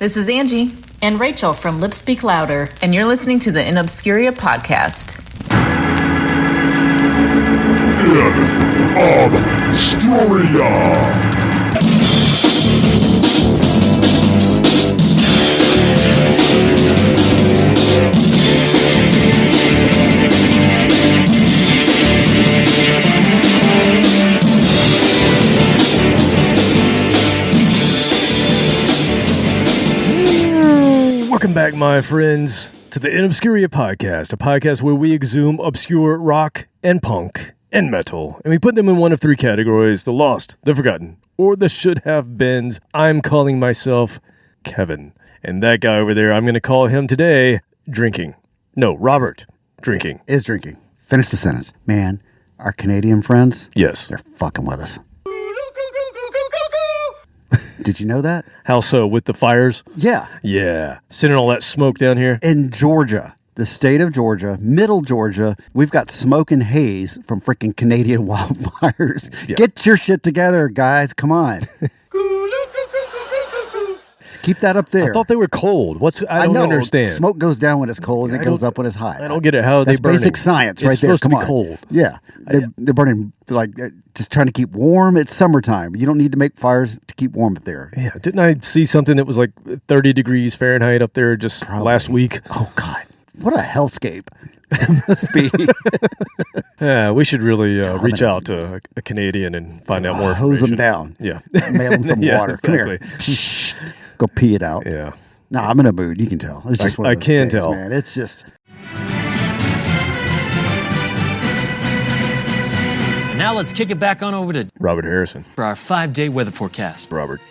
This is Angie and Rachel from Lip Speak Louder, and you're listening to the InObscuria podcast. InObscuria. Welcome back, my friends, to the InObscuria podcast, a podcast where we exhume obscure rock and punk and metal, and we put them in one of three categories: the lost, the forgotten, or the should-have-beens. I'm calling myself Kevin, and that guy over there, I'm going to call him today drinking. No, Robert, drinking. Is drinking. Finish the sentence. Man, our Canadian friends, Yes. they're fucking with us. Did you know that? How so? With the fires? Yeah. Yeah. Sending all that smoke down here? In Georgia, the state of Georgia, middle Georgia, we've got smoke and haze from freaking Canadian wildfires. Yeah. Get your shit together, guys. Come on. Keep that up there. I thought they were cold. I don't understand. Smoke goes down when it's cold and it goes up when it's hot. I don't get it. How are That's they burning? basic science right It's there. supposed to Come be on. cold. Yeah. They're burning, like, just trying to keep warm. It's summertime. You don't need to make fires to keep warm up there. Yeah, didn't I see something that was like 30 degrees Fahrenheit up there just last week? Oh, God. What a hellscape. It must be. Yeah, we should really reach out to a Canadian and find out more Hose information. them down. Yeah. Mail them some Yeah, water. exactly. Come here. Shh. Go pee it out. Yeah. No, I'm in a mood. You can tell. It's just one of I those can days, tell. man. It's just. Now let's kick it back on over to Robert Harrison. for our 5-day weather forecast. Robert.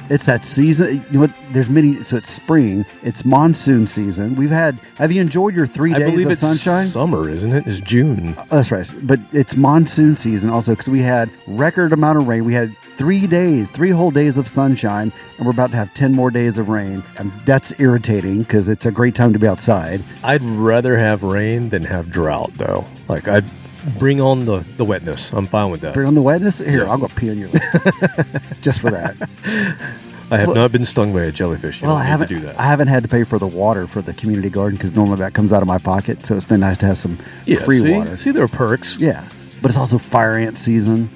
It's that season. You know what? There's many. So it's spring. It's monsoon season. Have you enjoyed your 3 I days believe of it's sunshine? summer, isn't it? It's June. That's right. But it's monsoon season also because we had record amount of rain. We had 3 whole days of sunshine, and we're about to have 10 more days of rain. And that's irritating because it's a great time to be outside. I'd rather have rain than have drought, though. Like, I'd bring on the wetness. I'm fine with that. Bring on the wetness. Here, I'll go pee on your lip. Just for that. I have not been stung by a jellyfish. You Well, don't I need haven't. to do that. I haven't had to pay for the water for the community garden because normally that comes out of my pocket. So it's been nice to have some free water. See, there are perks. Yeah, but it's also fire ant season.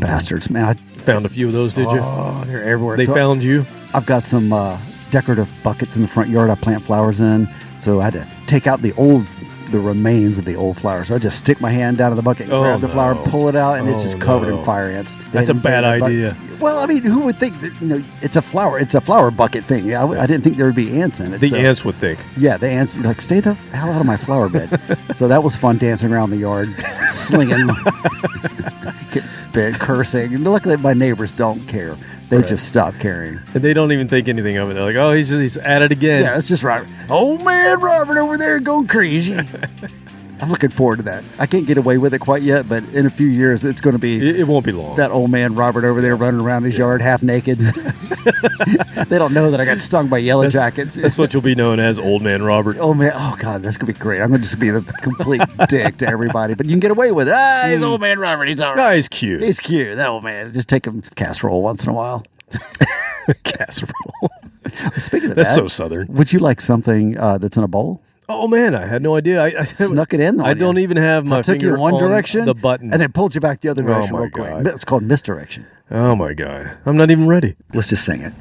Bastards, man! I Found a few of those, did you? Oh, they're everywhere. They So found you? I've got some decorative buckets in the front yard I plant flowers in. So I had to take out the remains of the old flowers. So I just stick my hand down in the bucket, and grab the flower, pull it out, and it's just covered in fire ants. That's a bad idea. Well, I mean, who would think that, it's a flower? It's a flower bucket thing. Yeah, I didn't think there would be ants in it. The ants would think. Yeah, the ants, like, stay the hell out of my flower bed. So that was fun, dancing around the yard, slinging, get bit, cursing. And luckily, my neighbors don't care. They just stop caring. And they don't even think anything of it. They're like, oh, he's at it again. Yeah, it's just Robert. Old man Robert over there going crazy. I'm looking forward to that. I can't get away with it quite yet, but in a few years, it's going to be... It won't be long. That old man Robert over there running around his yard half naked. They don't know that I got stung by yellow jackets. That's what you'll be known as, Old Man Robert. Oh, man. Oh, God, that's going to be great. I'm going to just be the complete dick to everybody, but you can get away with it. He's old man Robert. He's all right. Oh, he's cute. He's cute. That old man. Just take him casserole once in a while. Casserole. Speaking of That's that, so Southern. would you like something that's in a bowl? Oh, man, I had no idea. I Snuck it in on I you. don't even have my I took you finger one on direction, the button. and then pulled you back the other direction my real quick. God. It's called misdirection. Oh, my God. I'm not even ready. Let's just sing it.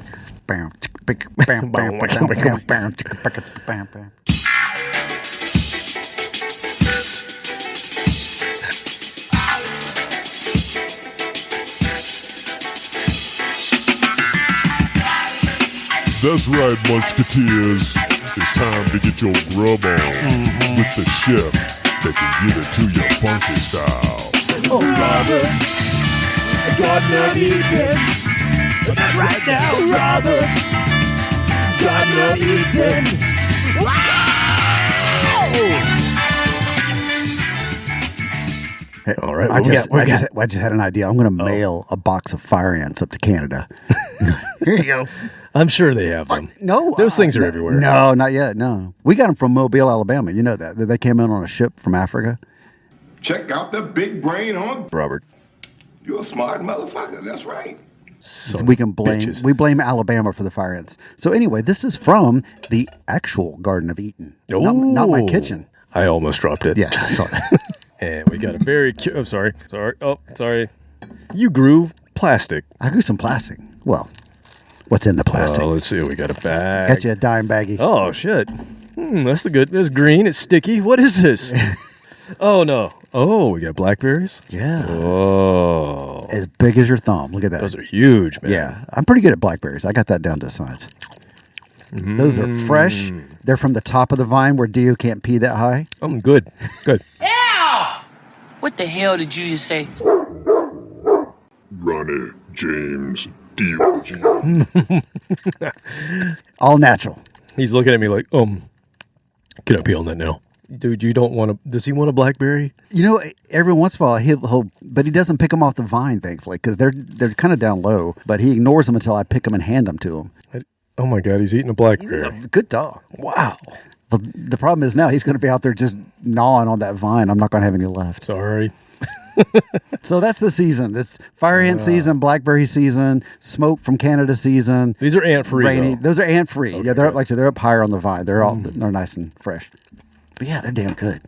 That's right, Munchketeers. It's time to get your grub on with the chef that can give it to you funky style. Oh, Roberts, Gardner Eaton. That's right now, Roberts, Gardner Eaton. Hey, all right, I what we just had an idea. I'm going to mail a box of fire ants up to Canada. Here you go. I'm sure they have them. No. Those things are everywhere. No, not yet. No. We got them from Mobile, Alabama. You know that. They came in on a ship from Africa. Check out the big brain on Robert. You're a smart motherfucker. That's right. Sons we can of blame bitches. we blame Alabama for the fire ants. So anyway, this is from the actual Garden of Eden, not my kitchen. I almost dropped it. Yeah, I saw that. And we got a very cute. I'm sorry. Oh, sorry. You grew plastic. I grew some plastic. Well, what's in the plastic? Oh, let's see. We got a bag. Got you a dime baggie. Oh, shit. That's the good. It's green. It's sticky. What is this? Oh, no. Oh, we got blackberries? Yeah. Oh. As big as your thumb. Look at that. Those are huge, man. Yeah. I'm pretty good at blackberries. I got that down to science. Those are fresh. They're from the top of the vine where deer can't pee that high. Good. Good. What the hell did you just say? Ronnie James Dio. All natural. He's looking at me like, can I pee on that now? Dude, you don't want to. Does he want a blackberry? You know, every once in a while he'll but he doesn't pick them off the vine, thankfully, because they're kind of down low. But he ignores them until I pick them and hand them to him. Oh my God, he's eating a blackberry. Good dog. Wow. But the problem is now he's going to be out there just gnawing on that vine. I'm not going to have any left. Sorry. So that's the season. This fire ant season, blackberry season, smoke from Canada season. These are ant free. Rainy. Those are ant free. Okay, Yeah, they're good. like I said, they're up higher on the vine. They're nice and fresh. But yeah, they're damn good.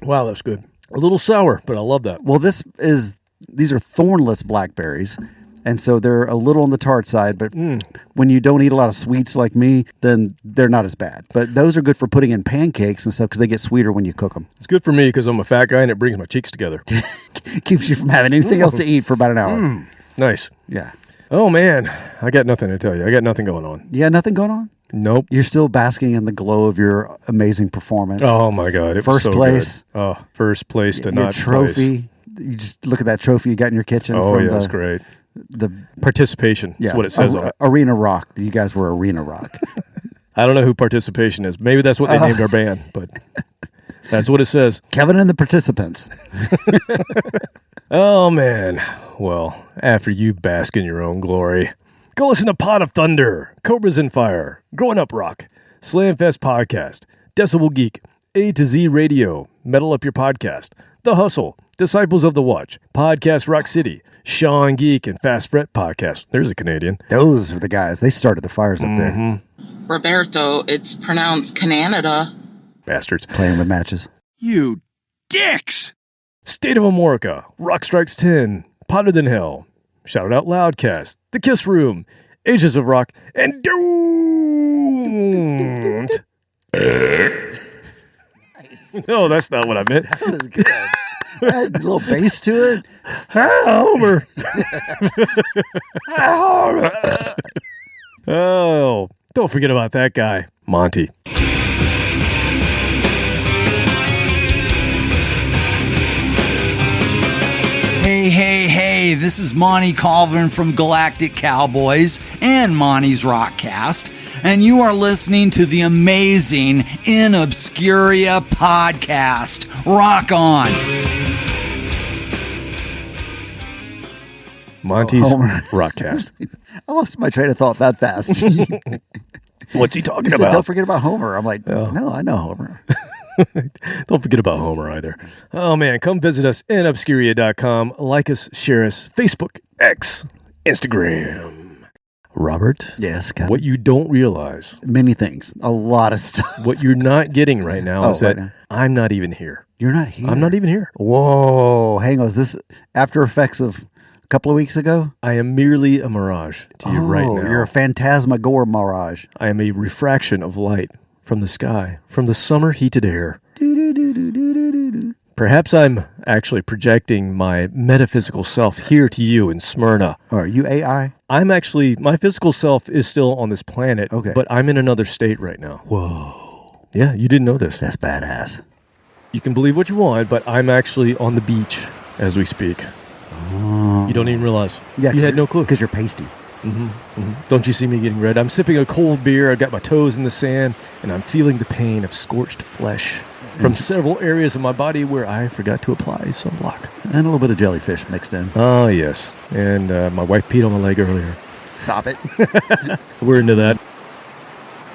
Wow, that's good. A little sour, but I love that. Well, these are thornless blackberries, and so they're a little on the tart side. But when you don't eat a lot of sweets like me, then they're not as bad. But those are good for putting in pancakes and stuff because they get sweeter when you cook them. It's good for me because I'm a fat guy and it brings my cheeks together. Keeps you from having anything else to eat for about an hour. Nice. Yeah. Oh man, I got nothing to tell you. I got nothing going on. You got nothing going on? Nope. You're still basking in the glow of your amazing performance. Oh my God, it First was so place. good. Oh, first place to Your not trophy. place. You just look at that trophy you got in your kitchen. Oh from yeah, that's great. The Participation is what it says on it. Arena Rock. You guys were Arena Rock. I don't know who Participation is. Maybe that's what they named our band, but that's what it says. Kevin and the Participants. Oh man. Well, after you bask in your own glory, go listen to Pot of Thunder, Cobras in Fire, Growing Up Rock, Slamfest Podcast, Decibel Geek, A to Z Radio, Metal Up Your Podcast, The Hustle, Disciples of the Watch, Podcast Rock City, Sean Geek, and Fast Fret Podcast. There's a Canadian. Those are the guys. They started the fires up there. Roberto, it's pronounced Canada. Bastards. Playing the matches. You dicks! State of Amorica, Rock Strikes 10, Potter Than Hell, Shout It Out Loudcast, The Kiss Room, Ages of Rock, and Doomed. No, that's not what I meant. That was good. That had a little bass to it. Homer. Oh, don't forget about that guy, Monty. Hey, this is Monty Colvin from Galactic Cowboys and Monty's Rockcast, and you are listening to the amazing InObscuria podcast. Rock on! Monty's Homer. Rockcast. I lost my train of thought that fast. You What's he talking said, about? don't forget about Homer. I'm like, no, I know Homer. Don't forget about Homer either. Oh, man. Come visit us in Obscuria.com. Like us, share us. Facebook, X, Instagram. Robert? Yes, Kevin. What you don't realize, Many things. A lot of stuff. what you're not getting right now is right that now. I'm not even here. You're not here. I'm not even here. Whoa. Hang on. Is this after effects of a couple of weeks ago? I am merely a mirage to you right now. You're a phantasmagor mirage. I am a refraction of light from the sky, from the summer heated air. Perhaps I'm actually projecting my metaphysical self here to you in Smyrna. Oh, are you AI? I'm actually, my physical self is still on this planet, Okay. but I'm in another state right now. Whoa. Yeah, you didn't know this. That's badass. You can believe what you want, but I'm actually on the beach as we speak. You don't even realize. Yeah, You had no clue. Because you're pasty. Don't you see me getting red? I'm sipping a cold beer. I've got my toes in the sand, and I'm feeling the pain of scorched flesh from several areas of my body where I forgot to apply sunblock. And a little bit of jellyfish mixed in. Oh, yes. And my wife peed on my leg earlier. Stop it. We're into that.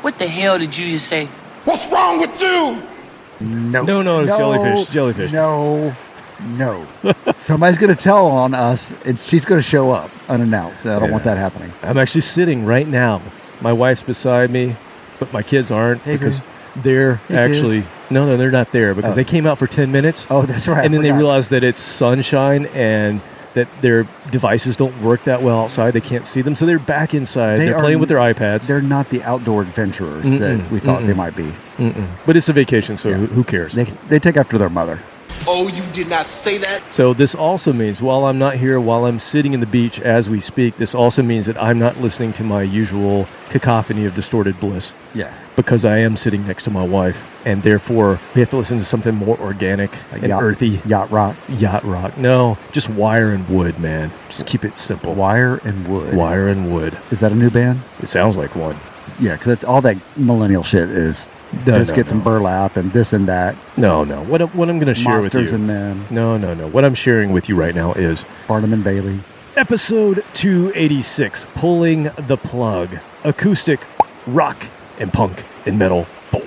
What the hell did you just say? What's wrong with you? No. No, it's jellyfish. Jellyfish. No. No. Somebody's going to tell on us, and she's going to show up unannounced. I don't want that happening. I'm actually sitting right now. My wife's beside me, but my kids aren't because they're actually... kids. No, they're not there because they came out for 10 minutes. Oh, that's right. And then they realized that it's sunshine and that their devices don't work that well outside. They can't see them, so they're back inside. They're playing with their iPads. They're not the outdoor adventurers that we thought they might be. But it's a vacation, so who cares? They take after their mother. Oh, you did not say that? So this also means while I'm not here, while I'm sitting in the beach as we speak, this also means that I'm not listening to my usual cacophony of distorted bliss. Yeah. Because I am sitting next to my wife, and therefore we have to listen to something more organic and earthy. Yacht rock. Yacht rock. No, just wire and wood, man. Just keep it simple. Wire and wood. Wire and wood. Is that a new band? It sounds like one. Yeah, because all that millennial shit is biscuits and burlap and this and that. No. What I'm going to share with you. Monsters and Men. No. What I'm sharing with you right now is Barnum and Bailey. Episode 286, Pulling the Plug. Acoustic, rock, and punk and metal 4.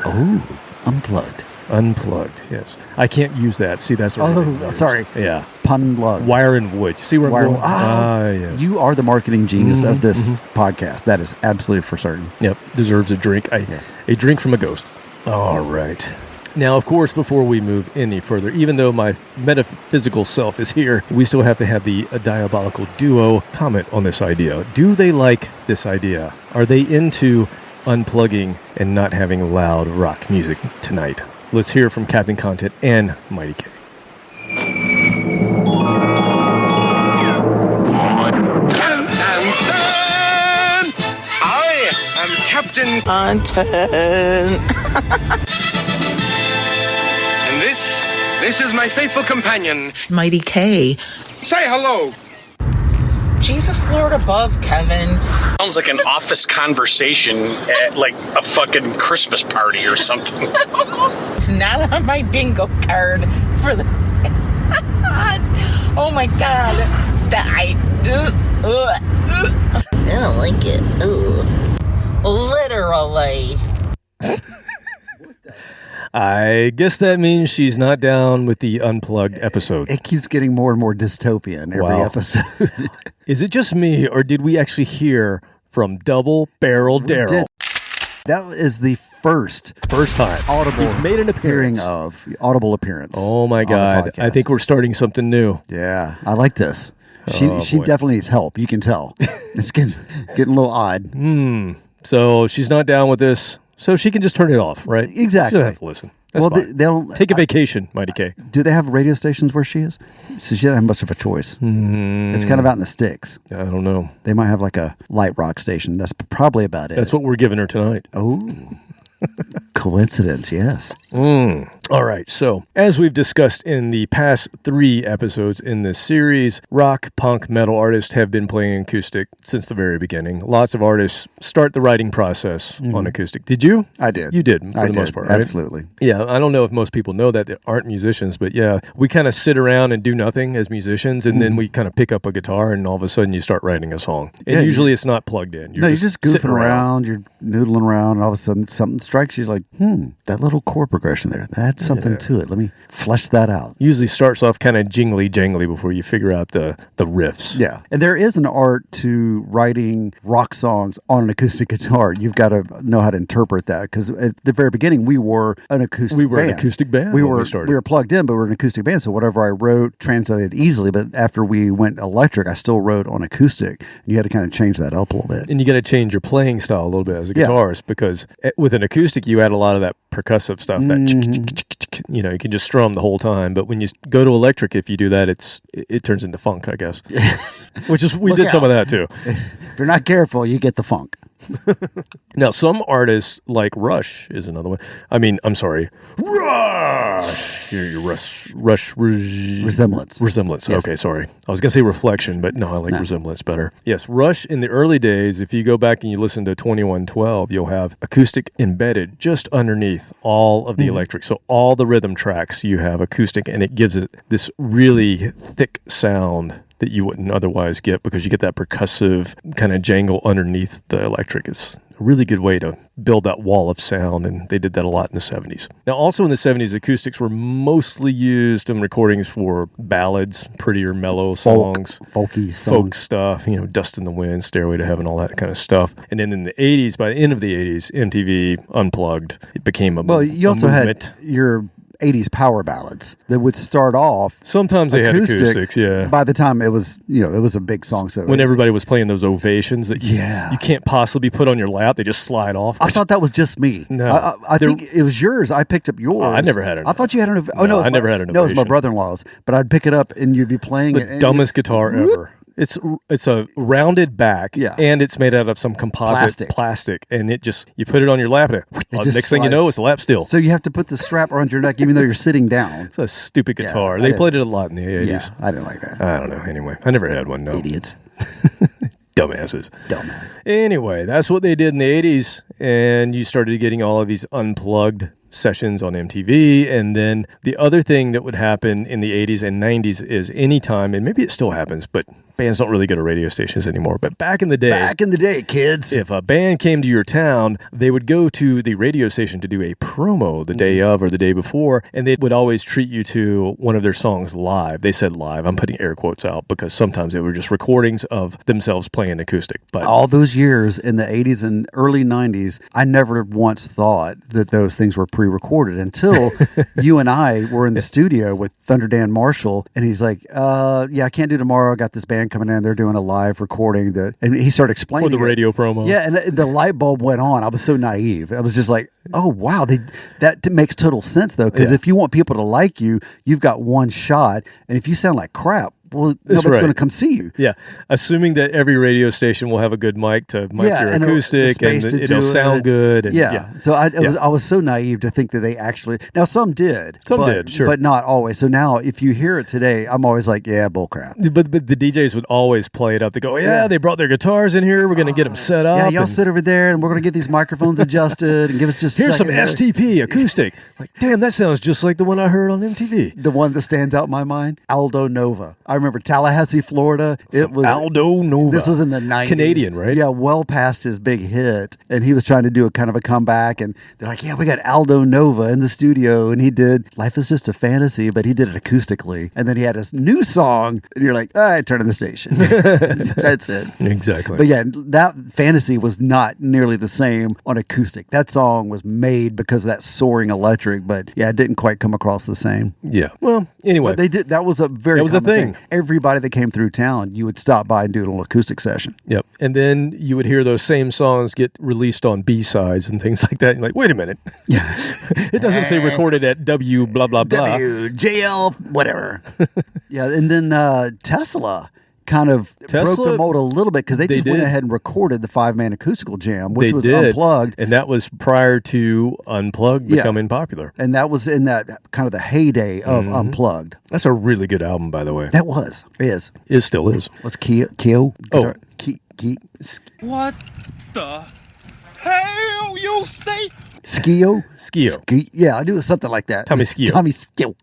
Oh, unplugged. Unplugged, yes. I can't use that. See, that's what sorry. Yeah. Pun plug. Wire and wood. See where I'm going? Yes. You are the marketing genius of this podcast. That is absolutely for certain. Yep. Deserves a drink. A drink from a ghost. All right. Now, of course, before we move any further, even though my metaphysical self is here, we still have to have the diabolical duo comment on this idea. Do they like this idea? Are they into unplugging and not having loud rock music tonight? Let's hear from Captain Content and Mighty K. I am Captain Content. And this is my faithful companion. Mighty K. Say hello. Jesus Lord above, Kevin. Sounds like an office conversation at like a fucking Christmas party or something. It's not on my bingo card for the... Oh my God. I don't like it. Literally. I guess that means she's not down with the Unplugged episode. It keeps getting more and more dystopian every episode. Is it just me, or did we actually hear from Double Barrel Daryl? That is the first time audible he's made an appearance. Audible appearance. Oh my God. I think we're starting something new. Yeah, I like this. She definitely needs help. You can tell. It's getting a little odd. So she's not down with this. So she can just turn it off, right? Exactly. She doesn't have to listen. That's fine. They'll take a vacation, Mighty K. Do they have radio stations where she is? So she doesn't have much of a choice. It's kind of out in the sticks. I don't know. They might have like a light rock station. That's probably about it. That's what we're giving her tonight. Oh. Coincidence, yes. All right, so as we've discussed in the past 3 episodes in this series, rock, punk, metal artists have been playing acoustic since the very beginning. Lots of artists start the writing process on acoustic. Did you? I did. You did, for the most part, right? Absolutely. Yeah, I don't know if most people know that aren't musicians, but yeah, we kind of sit around and do nothing as musicians, and then we kind of pick up a guitar, and all of a sudden you start writing a song. And usually it's not plugged in. You're just goofing around, you're noodling around, and all of a sudden something strikes you like, that little chord progression there, that's something to it. Let me flesh that out. Usually starts off kind of jingly before you figure out the riffs. Yeah. And there is an art to writing rock songs on an acoustic guitar. You've got to know how to interpret that, because at the very beginning we were an acoustic band. We were an acoustic band we when were, we started. We were plugged in, but we were an acoustic band. So whatever I wrote translated easily, but after we went electric, I still wrote on acoustic. You had to kind of change that up a little bit. And you got to change your playing style a little bit as a guitarist, because with an acoustic you add a lot of that percussive stuff, that you can just strum the whole time. But when you go to electric, if you do that, it turns into funk, I guess. Which is we did some of that too. If you're not careful, you get the funk. Now, some artists like Rush is another one. I mean, I'm sorry, Rush. Your Rush Resemblance. Resemblance. Yes. Okay, sorry. I was gonna say Reflection, but no, I like Resemblance better. Yes, Rush in the early days. If you go back and you listen to 2112, you'll have acoustic embedded just underneath all of the electric. So all the rhythm tracks you have acoustic, and it gives it this really thick sound that you wouldn't otherwise get, because you get that percussive kind of jangle underneath the electric. It's really good way to build that wall of sound, and they did that a lot in the 70s. Now, also in the 70s, acoustics were mostly used in recordings for ballads, prettier, mellow songs. Folky songs. Folk stuff, Dust in the Wind, Stairway to Heaven, all that kind of stuff. And then in the 80s, by the end of the 80s, MTV Unplugged, it became a movement. Well, you also had your 80s power ballads that would start off. Sometimes they had acoustics, yeah. By the time it was, it was a big song. So when everybody was playing those ovations that you can't possibly put on your lap, they just slide off. I thought that was just me. No. I think it was yours. I picked up yours. I never had it. I thought you had an ovation. I never had an ovation. No, it was my brother-in-law's. But I'd pick it up and you'd be playing the it. dumbest guitar ever. It's a rounded back, and it's made out of some composite plastic, and you put it on your lap, and next thing you know, it's a lap steel. So you have to put the strap around your neck, even though you're sitting down. It's a stupid guitar. They played it a lot in the 80s. Yeah, I didn't like that. I don't know. Anyway, I never had one. No. Idiots. Dumbasses. Dumbass. Anyway, that's what they did in the 80s, and you started getting all of these unplugged sessions on MTV. And then the other thing that would happen in the 80s and 90s is anytime, and maybe it still happens, but bands don't really go to radio stations anymore. But back in the day, kids, if a band came to your town, they would go to the radio station to do a promo the day of or the day before, and they would always treat you to one of their songs live. They said live. I'm putting air quotes out because sometimes they were just recordings of themselves playing acoustic. But all those years in the 80s and early 90s, I never once thought that those things were pre-recorded until you and I were in the studio with Thunder Dan Marshall, and he's like, I can't do tomorrow. I got this band coming in. They're doing a live recording and he started explaining for the radio promo. Yeah, and the light bulb went on. I was so naive. I was just like, oh, wow. That makes total sense, though, because if you want people to like you, you've got one shot. And if you sound like crap, well, nobody's going to come see you. Yeah. Assuming that every radio station will have a good mic to mic your acoustic and it'll sound good. And, So I was so naive to think that they actually... Now, some did. Some did, sure. But not always. So now, if you hear it today, I'm always like, bull crap. But the DJs would always play it up. They go, they brought their guitars in here. We're going to get them set up. Yeah, y'all sit over there and we're going to get these microphones adjusted and give us just here's some STP acoustic. Like, damn, that sounds just like the one I heard on MTV. The one that stands out in my mind, Aldo Nova. I remember Tallahassee, Florida. It was Aldo Nova. This was in the 90s. Canadian, right? Yeah, well past his big hit. And he was trying to do a kind of a comeback. And they're like, we got Aldo Nova in the studio. And he did Life is Just a Fantasy, but he did it acoustically. And then he had his new song. And you're like, all right, turn on the station. That's it. Exactly. But yeah, that Fantasy was not nearly the same on acoustic. That song was made because of that soaring electric. But yeah, it didn't quite come across the same. Yeah. Well, anyway. But they did. That was a very common thing. Everybody that came through town, you would stop by and do a little acoustic session. Yep. And then you would hear those same songs get released on B-sides and things like that. You're like, wait a minute. Yeah. It doesn't say recorded at W blah, blah, blah. WJL, whatever. Yeah. And then Tesla kind of broke the mold a little bit because they just went ahead and recorded the 5-man acoustical jam, which was unplugged. And that was prior to Unplugged becoming popular. And that was in that kind of the heyday of Unplugged. That's a really good album, by the way. That was. Is. It still is. What's Keo? Oh. What the hell you say? Skio? Skio. I knew it was something like that. Tommy Skio.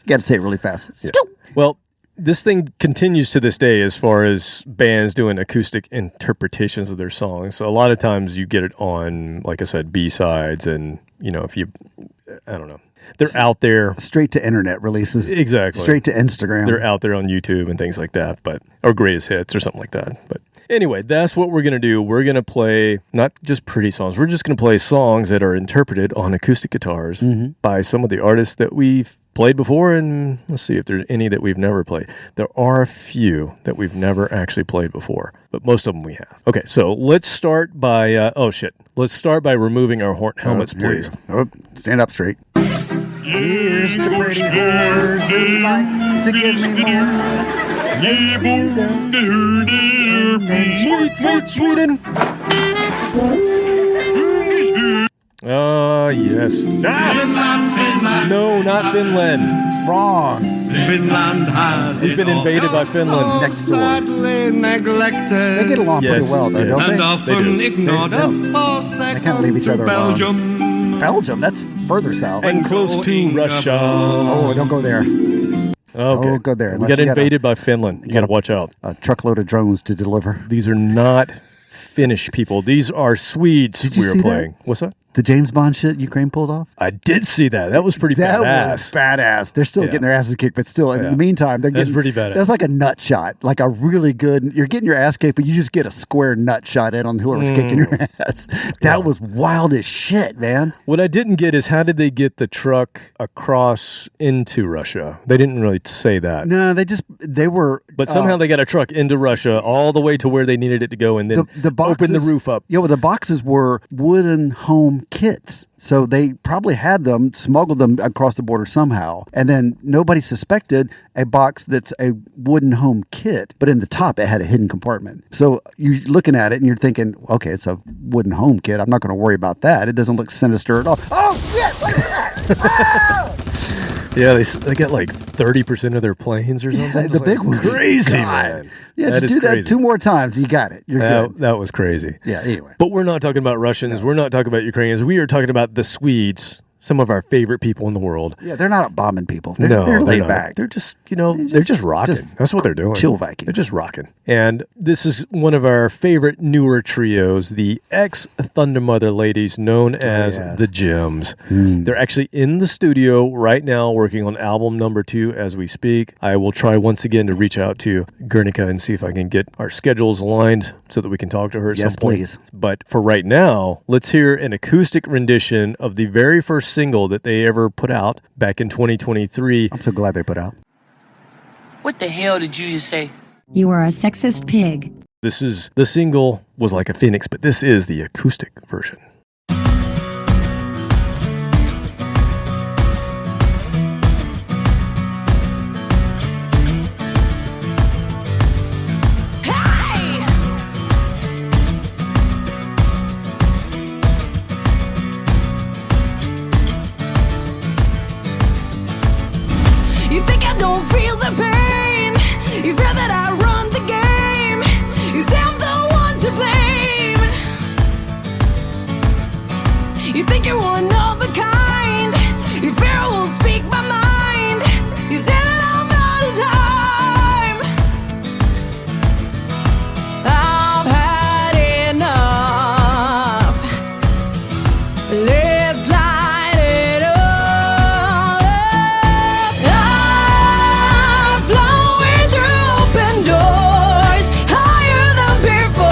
Got to say it really fast. Yeah. Well, this thing continues to this day as far as bands doing acoustic interpretations of their songs. So a lot of times you get it on, like I said, B-sides and, I don't know. They're out there. Straight to internet releases. Exactly. Straight to Instagram. They're out there on YouTube and things like that, or greatest hits or something like that. But anyway, that's what we're going to do. We're going to play not just pretty songs. We're just going to play songs that are interpreted on acoustic guitars by some of the artists that we've played before, and let's see if there's any that we've never played. There are a few that we've never actually played before, but most of them we have. Okay, so let's start by, let's start by removing our horn helmets, please. Stand up straight. Here's to pretty whores who like to give me more. Sweden. Yes. Finland. No, not Finland. Wrong. Finland has We've been invaded by Finland. Next door. neglected. They get along pretty well, though, don't they? And often ignored for They kind of leave each other alone. Belgium, that's further south. And close to Russia. Oh, don't go there. Okay. Don't go there. We got invaded by Finland. You got to watch out. A truckload of drones to deliver. These are not Finnish people. These are Swedes Did you we were see playing. that? What's that? The James Bond shit Ukraine pulled off? I did see that. That was pretty That badass. was badass. They're still getting their asses kicked, but still, in the meantime, they're That's getting pretty badass. That's like a nut shot, like a really good. You're getting your ass kicked, but you just get a square nut shot in on whoever's kicking your ass. That was wild as shit, man. What I didn't get is how did they get the truck across into Russia? They didn't really say that. No, they were. But somehow they got a truck into Russia all the way to where they needed it to go, and then open the roof up. Yeah, well, the boxes were wooden home kits. So they probably had them, smuggled them across the border somehow. And then nobody suspected a box that's a wooden home kit, but in the top it had a hidden compartment. So you're looking at it and you're thinking, okay, it's a wooden home kit. I'm not going to worry about that. It doesn't look sinister at all. Oh, shit! What is that? Yeah, they got like 30% of their planes or something. The big ones. Crazy, God. man. Yeah, just do that 2 more times. You got it. You're good. That was crazy. Yeah, anyway. But we're not talking about Russians. We're not talking about Ukrainians. We are talking about the Swedes, some of our favorite people in the world. Yeah, they're not bombing people. They're laid not. back. They're just, they're just rocking. That's what they're doing. Chill Vikings. They're just rocking. And this is one of our favorite newer trios, the ex-Thunder Mother ladies known as the Gems. They're actually in the studio right now working on album number 2 as we speak. I will try once again to reach out to Guernica and see if I can get our schedules aligned so that we can talk to her at some point. Yes, please. But for right now, let's hear an acoustic rendition of the very first single that they ever put out back in 2023. I'm so glad they put out. What the hell did you just say? You are a sexist pig. This is the single was like a phoenix, but this is the acoustic version. You think I don't feel the pain? You fear that I run the game. You say I'm the one to blame. You think you're one of a kind. You fear I will speak my mind. You say that I'm out of time. I've had enough. Let's light it up. I'm flowing through open doors, higher than before.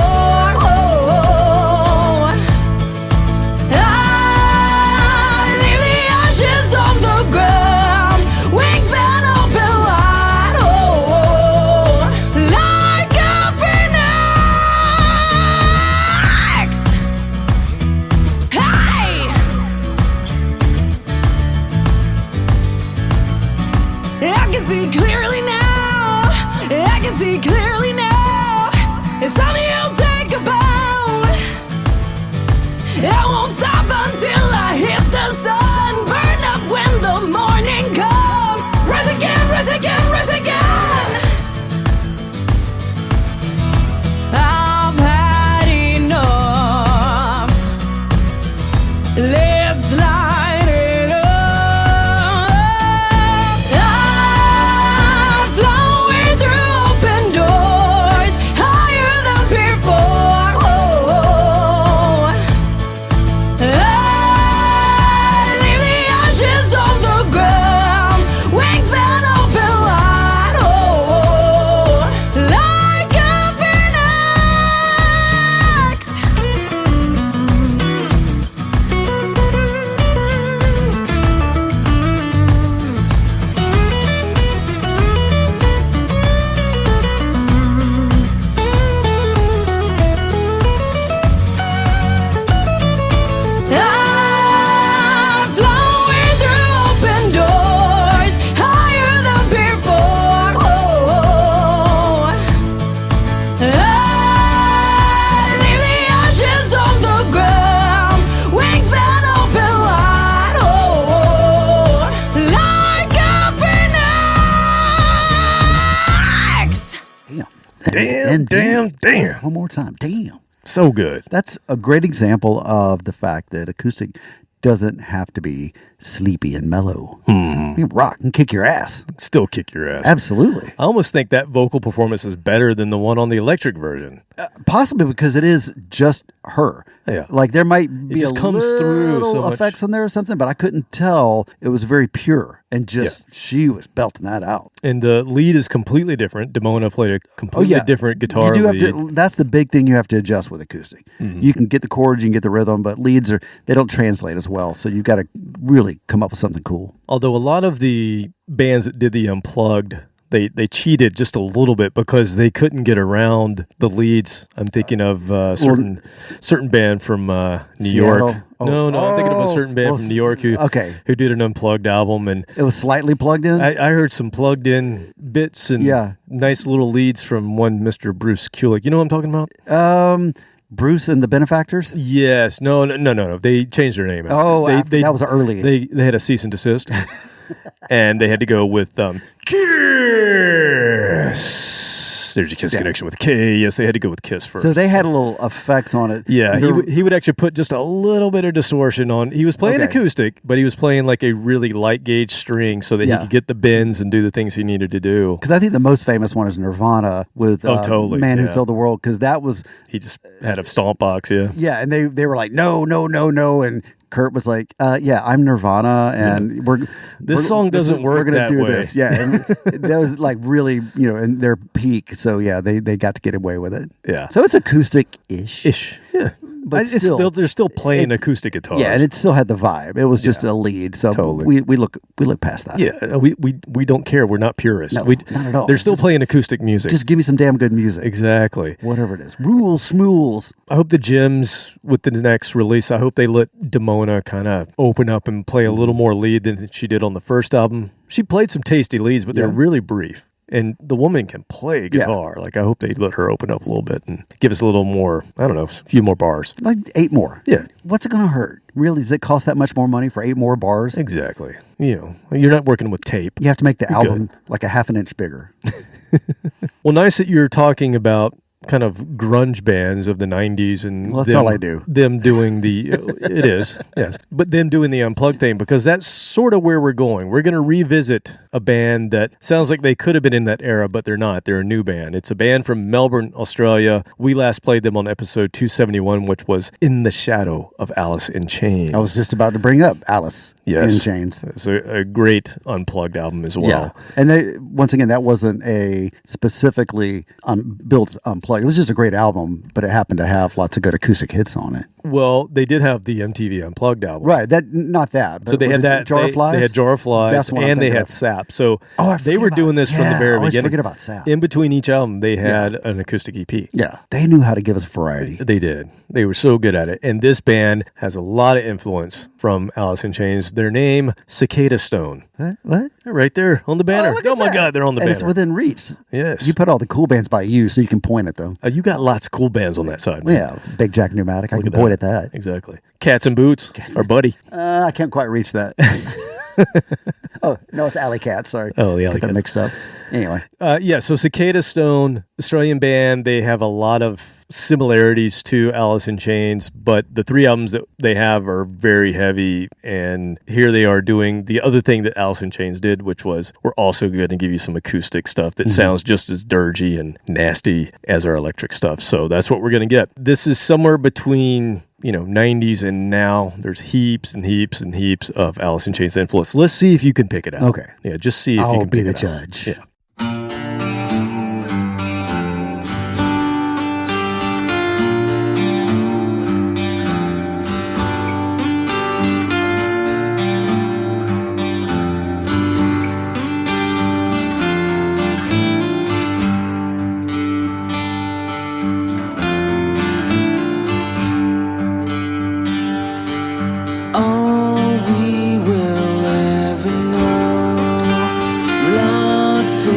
I leave the ashes on the ground, wingspan open wide. Like a phoenix. Hey! I can see clearly now. I can see clearly now. It's time you take a bow. I won't stop until I hit the sun. Burn up when the morning comes. Rise again, rise again, rise again. I've had enough. Let's light it up. I'm flowing through open doors, higher than before. I leave the ashes on the ground, wingspan open wide. Like a I'm flowing through open doors, higher than before. I leave the ashes on the ground, wingspan open wide. Like a phoenix. Damn. One more time. Damn. So good. That's a great example of the fact that acoustic doesn't have to be sleepy and mellow. You can rock and kick your ass. Still kick your ass. Absolutely. I almost think that vocal performance is better than the one on the electric version. Possibly because it is just her. Yeah. Like there might be just comes through so much effects on there or something, but I couldn't tell. It was very pure and just she was belting that out. And the lead is completely different. Damona played a completely different guitar you do lead. have to, that's the big thing you have to adjust with acoustic. You can get the chords, you can get the rhythm, but leads they don't translate as well. So you've got to really come up with something cool. Although a lot of the bands that did the unplugged, they cheated just a little bit because they couldn't get around the leads. I'm thinking of certain band from New Seattle? York. No, I'm thinking of a certain band from New York who did an unplugged album, and it was slightly plugged in. I heard some plugged in bits and nice little leads from one Mr. Bruce Kulick. You know what I'm talking about? Bruce and the Benefactors? Yes. No. They changed their name. That was early. They had a cease and desist, and they had to go with Kiss. There's a Kiss connection with K. Yes, they had to go with Kiss first. So they had a little effects on it. Yeah, he would actually put just a little bit of distortion on. He was playing acoustic, but he was playing like a really light gauge string so that he could get the bends and do the things he needed to do. Because I think the most famous one is Nirvana with Man Who Sold the World, because that was... He just had a stomp box, Yeah, and they were like, no, and Kurt was like, I'm Nirvana, and this song doesn't work. We're going to do way. this. Yeah, and that was like really, in their peak. So yeah, they got to get away with it. Yeah. So it's acoustic-ish. Yeah. But they're still playing acoustic guitars. Yeah, and it still had the vibe. It was just a lead. So we look past that. Yeah, we don't care. We're not purists. No, not at all. They're still playing acoustic music. Just give me some damn good music. Exactly. Whatever it is. Rules, smools. I hope the Gems with the next release, I hope they let Damona kind of open up and play a little more lead than she did on the first album. She played some tasty leads, but they're really brief. And the woman can play guitar. Like, I hope they let her open up a little bit and give us a little more, I don't know, a few more bars. Like 8 more. Yeah. What's it going to hurt? Really? Does it cost that much more money for 8 more bars? Exactly. You're not working with tape. You have to make the album like a half an inch bigger. Well, nice that you're talking about kind of grunge bands of the 90s and that's all I do. Them doing it is, yes, but them doing the unplugged thing, because that's sort of where we're going. We're going to revisit a band that sounds like they could have been in that era, but they're not. They're a new band. It's a band from Melbourne, Australia. We last played them on episode 271, which was In the Shadow of Alice in Chains. I was just about to bring up Alice in Chains. It's a great unplugged album as well. Yeah. And once again, that wasn't a specifically built unplugged. It was just a great album, but it happened to have lots of good acoustic hits on it. Well, they did have the MTV Unplugged album. Right. Not that. But so they had that. Jar of Flies? They had Jar of Flies, and they had Sap. So they were doing this from the very beginning. Forget about Sap. In between each album, they had an acoustic EP. Yeah. They knew how to give us variety. They did. They were so good at it. And this band has a lot of influence from Alice in Chains. Their name, Cicada Stone. What? They're right there on the banner. Oh my God, they're on the banner. It's within reach. Yes. You put all the cool bands by you so you can point at them. You got lots of cool bands on that side, man. Yeah. Big Jack Pneumatic. I can point at that. Exactly. Cats and Boots, our buddy. I can't quite reach that. Oh, no, it's Alley Cat. Sorry. Oh, the Alley Cat. Mixed up. Anyway. So Cicada Stone, Australian band, they have a lot of similarities to Alice in Chains, but the 3 albums that they have are very heavy, and here they are doing the other thing that Alice in Chains did, which was we're also going to give you some acoustic stuff that sounds just as dirgy and nasty as our electric stuff. So that's what we're going to get. This is somewhere between 90s and now. There's heaps and heaps and heaps of Alice in Chains influence. Let's see if you can pick it out. Okay. Yeah, just see if you can pick it out. I'll be the judge. Yeah. All we will ever know, locked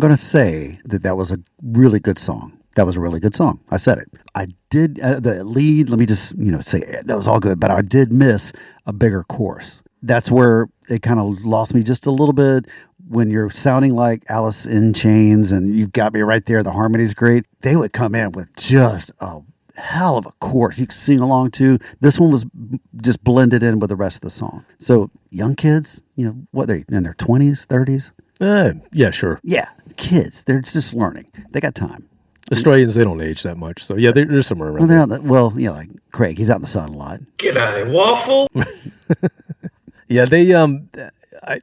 going to say that was a really good song. That was a really good song. I said it. I did the lead. Let me just say that was all good, but I did miss a bigger chorus. That's where it kind of lost me just a little bit. When you're sounding like Alice in Chains and you've got me right there, the harmony's great. They would come in with just a hell of a chorus you could sing along to. This one was just blended in with the rest of the song. So young kids, what they're in their 20s, 30s. Yeah, sure. Yeah, kids. They're just learning. They got time. Australians, they don't age that much. So, yeah, there's somewhere around there. Like Craig, he's out in the sun a lot. G'day, waffle. Yeah,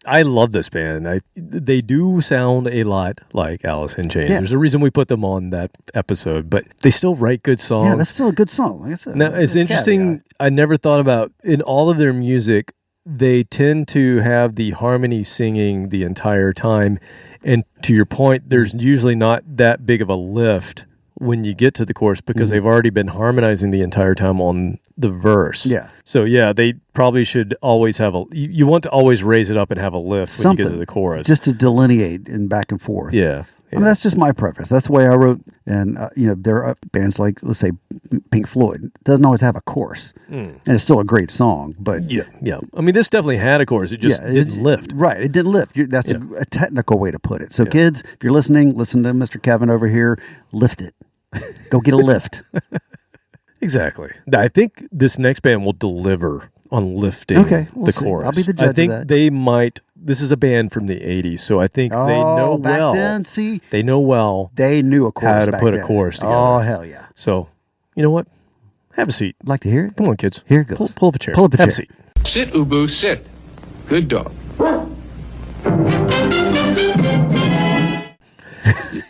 I love this band. They do sound a lot like Alice in Chains. Yeah. There's a reason we put them on that episode, but they still write good songs. Yeah, that's still a good song. Like I said, now, it's interesting. I never thought about, in all of their music, they tend to have the harmony singing the entire time. And to your point, there's usually not that big of a lift when you get to the chorus because they've already been harmonizing the entire time on the verse. Yeah. So, yeah, they probably should always have you want to always raise it up and have a lift when you get to the chorus. Just to delineate in back and forth. Yeah. I mean, that's just my preference. That's the way I wrote. And, there are bands like, let's say, Pink Floyd. It doesn't always have a chorus. And it's still a great song. But Yeah. I mean, this definitely had a chorus. It just didn't lift. Right. It didn't lift. That's a technical way to put it. So, kids, if you're listening, listen to Mr. Kevin over here. Lift it. Go get a lift. Exactly. I think this next band will deliver on lifting the chorus. I'll be the judge I think of that. they might. This is a band from the 80s, so I think they know back well. then, see? They know well. They knew a chorus how to back put then. a chorus together. Oh, hell yeah. So, you know what? Have a seat. Like to hear it? Come on, kids. Here it goes. Pull up a chair. Pull up a Have chair. a seat. Sit, Ubu, sit. Good dog.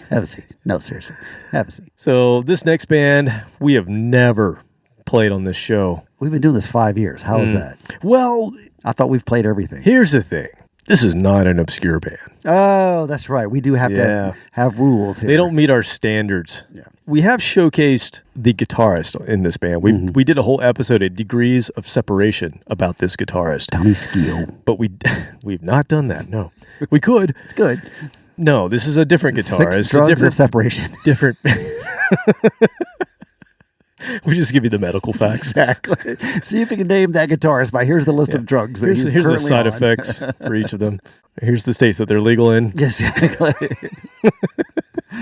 Have a seat. No, seriously. Have a seat. So, this next band, we have never played on this show. We've been doing this 5 years. How is that? Well, I thought we've played everything. here's the thing. This is not an obscure band. Oh, that's right. We do have to have rules here. They don't meet our standards. Yeah. We have showcased the guitarist in this band. We did a whole episode at Degrees of Separation about this guitarist. Tommy Steele. But we've not done that. No. We could. It's good. No, this is a different guitarist. 6 drugs of separation. Different. We just give you the medical facts. Exactly. See if you can name that guitarist by here's the list of drugs that Here's the side effects for each of them. Here's the states that they're legal in. Yes, exactly.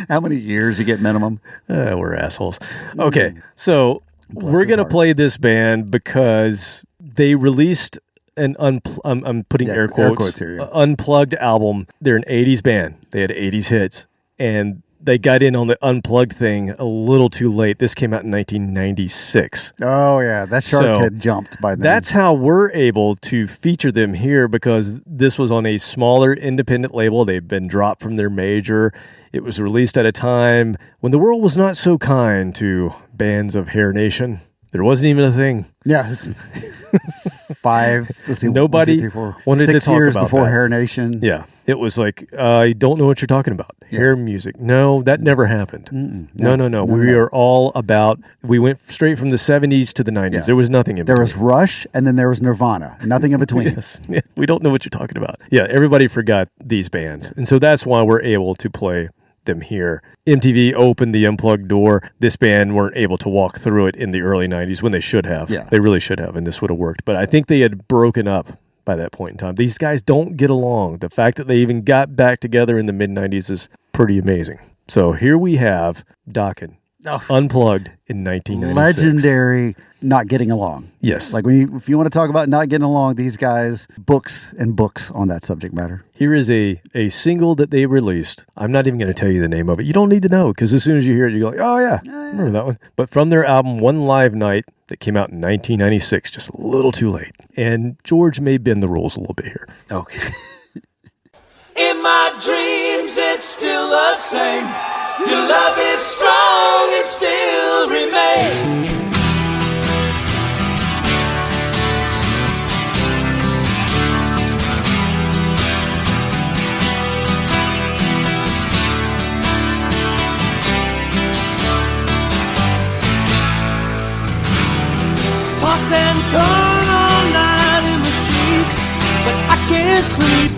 How many years you get minimum? We're assholes. Okay, so we're going to play this band because they released an I'm putting air quotes here, unplugged album. They're an 80s band. They had 80s hits. And they got in on the unplugged thing a little too late. This came out in 1996. Oh, yeah. That shark had jumped by then. That's how we're able to feature them here because this was on a smaller independent label. They've been dropped from their major. It was released at a time when the world was not so kind to bands of Hair Nation. There wasn't even a thing. Yeah. Nobody 1, 2, 3, 4, wanted 6 to talk years about before that. Hair Nation. Yeah. It was like, I don't know what you're talking about. Hair music. No, that never happened. No. We are all about, we went straight from the 70s to the 90s. Yeah. There was nothing in between. There was Rush, and then there was Nirvana. Nothing in between. Yes. Yeah. We don't know what you're talking about. Yeah, everybody forgot these bands. And so that's why we're able to play them here. MTV opened the unplugged door. This band weren't able to walk through it in the early 90s when they should have. Yeah. They really should have, and this would have worked. But I think they had broken up by that point in time. These guys don't get along. The fact that they even got back together in the mid-90s is pretty amazing. So here we have Dokken, unplugged in 1996. Legendary not getting along. Yes. Like if you want to talk about not getting along, these guys, books and books on that subject matter. Here is a single that they released. I'm not even going to tell you the name of it. You don't need to know because as soon as you hear it, you go like, oh yeah, I remember that one. But from their album, One Live Night, that came out in 1996, just a little too late. And George may bend the rules a little bit here. Okay. In my dreams, it's still the same. Your love is strong, it still remains. Toss and turn all night in the sheets, but I can't sleep.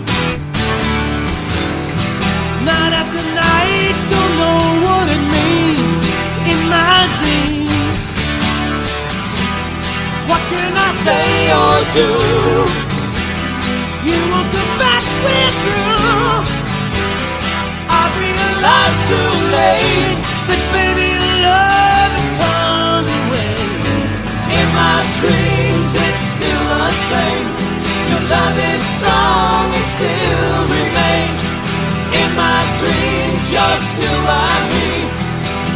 Night after night. do. You won't come back with through. I realize too late that baby love has turned away. In my dreams it's still the same. Your love is strong and still remains. In my dreams you're still by me,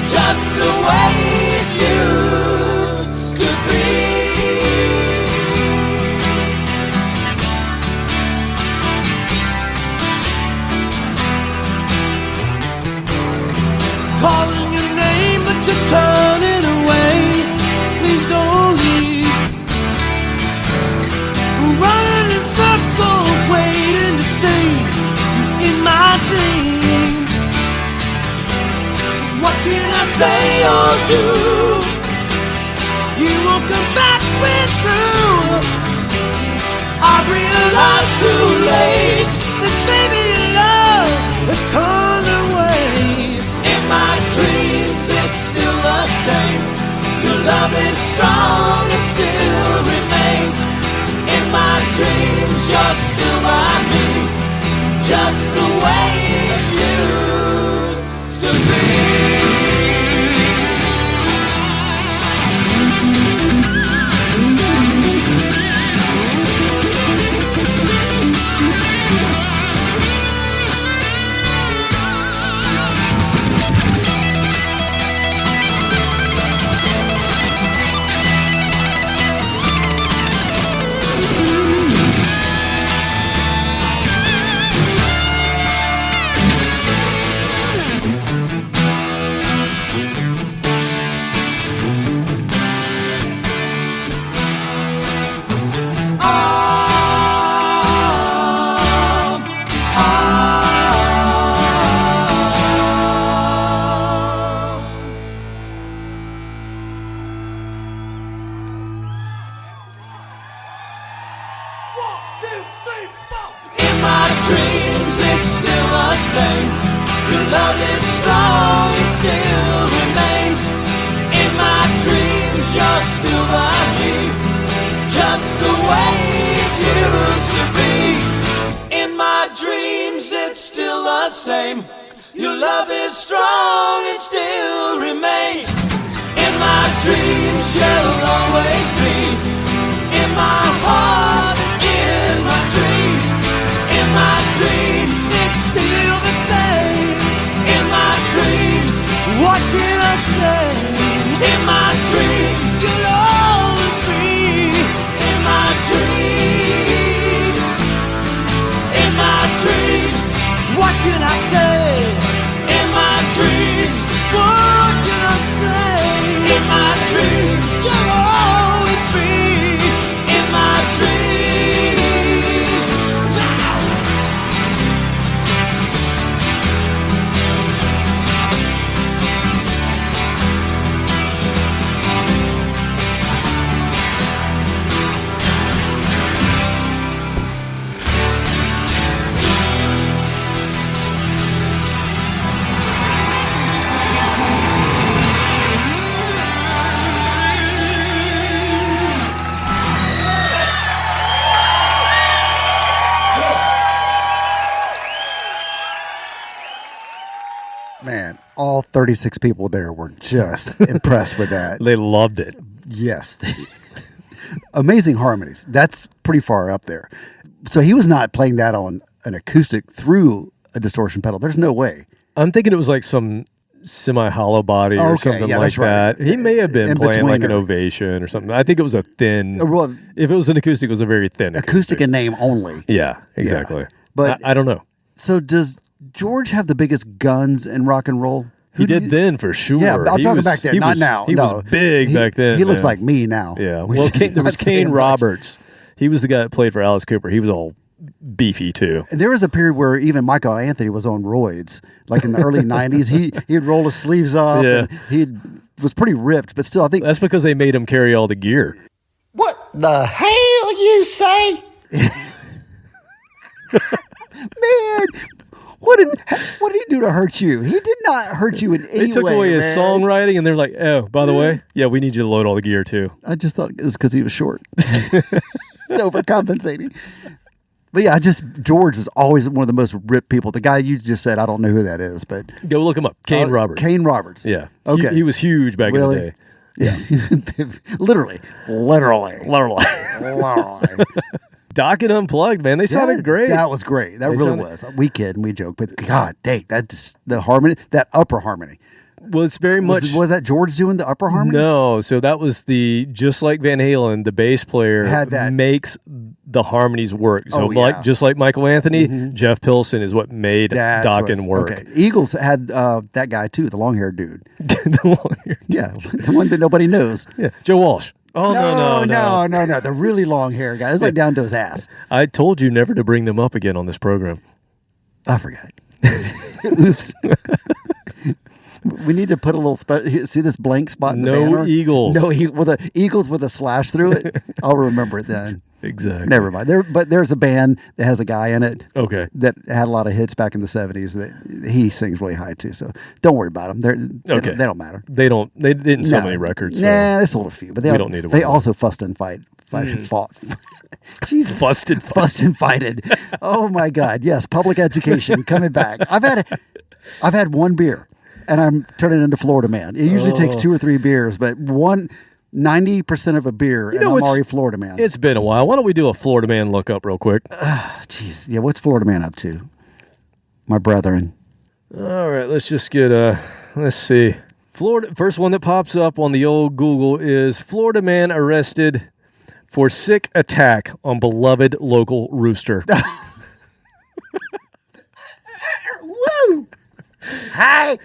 just the way it used to be. Calling your name but you're turning away. Please don't leave. Running in circles waiting to see you in my dreams. What can I say or do? You won't come back with through. I realize too late that baby your love has turned away. In my dreams it's still the same. Your love is strong, it still remains. In my dreams you're still by me, just the way it used to be. Your love is strong and still remains. In my dreams you'll always be. In my heart, in my dreams. In my dreams it's still the same. In my dreams, what can I say? In my dreams you'll always be. In my dreams. In my dreams, what can I say? Dreams, what can I say? In my dreams, you'll always be. In my dreams, now. Man, all 36 people there were just impressed with that. They loved it. Yes. Amazing harmonies. That's pretty far up there. So he was not playing that on an acoustic through a distortion pedal. There's no way. I'm thinking it was like some semi-hollow body or something like that. Right. He may have been playing like an Ovation or something. I think it was a thin... if it was an acoustic, it was a very thin acoustic in name only. Yeah, exactly. Yeah. But I don't know. So does George have the biggest guns in rock and roll? He did then, for sure. Yeah, I'm talking back then, not now. He was big back then. He looks like me now. Yeah. Well, there was Kane Roberts. He was the guy that played for Alice Cooper. He was all beefy too. There was a period where even Michael Anthony was on roids, like in the early 90s. He'd roll his sleeves up. Yeah. And he was pretty ripped, but still, I think that's because they made him carry all the gear. What the hell you say? Man, what did he do to hurt you? He did not hurt you in any way. They took away his songwriting, and they're like, "Oh, by the way, yeah, we need you to load all the gear too." I just thought it was because he was short. overcompensating. But yeah, George was always one of the most ripped people. The guy you just said, I don't know who that is, but go look him up. Kane Roberts. Kane Roberts. Yeah. Okay. He was huge back in the day. Yeah. Literally. Doc and Unplugged, man. They sounded great. That was great. That really was. We kid and we joke, but God dang, that's the harmony, that upper harmony. Well, it's very much. Was that George doing the upper harmony? No. So that was just like Van Halen, the bass player makes the harmonies work. So just like Michael Anthony, Jeff Pilson is what made Dokken work. Okay. Eagles had that guy too, the long-haired dude. The long-haired dude. Yeah, the one that nobody knows. Yeah, Joe Walsh. Oh, no. The really long hair guy. It was like down to his ass. I told you never to bring them up again on this program. I forgot. Oops. We need to put a little see this blank spot in the banner? Eagles. No the Eagles with a slash through it. I'll remember it then. Exactly. Never mind. There's a band that has a guy in it. Okay. That had a lot of hits back in the 70s. That he sings really high too. So don't worry about them. They don't matter. They didn't sell many records. So they sold a few, but they don't need to. They also fussed and fought. Jesus. Fussed and fighted. Oh my God. Yes. Public education coming back. I've had one beer. And I'm turning into Florida man. It usually takes 2 or 3 beers, but 90% of a beer, and I'm already Florida man. It's been a while. Why don't we do a Florida man look up real quick? Jeez. Yeah, what's Florida man up to? My brethren. All right, let's just get let's see. Florida. First one that pops up on the old Google is Florida man arrested for sick attack on beloved local rooster. Woo! Hi.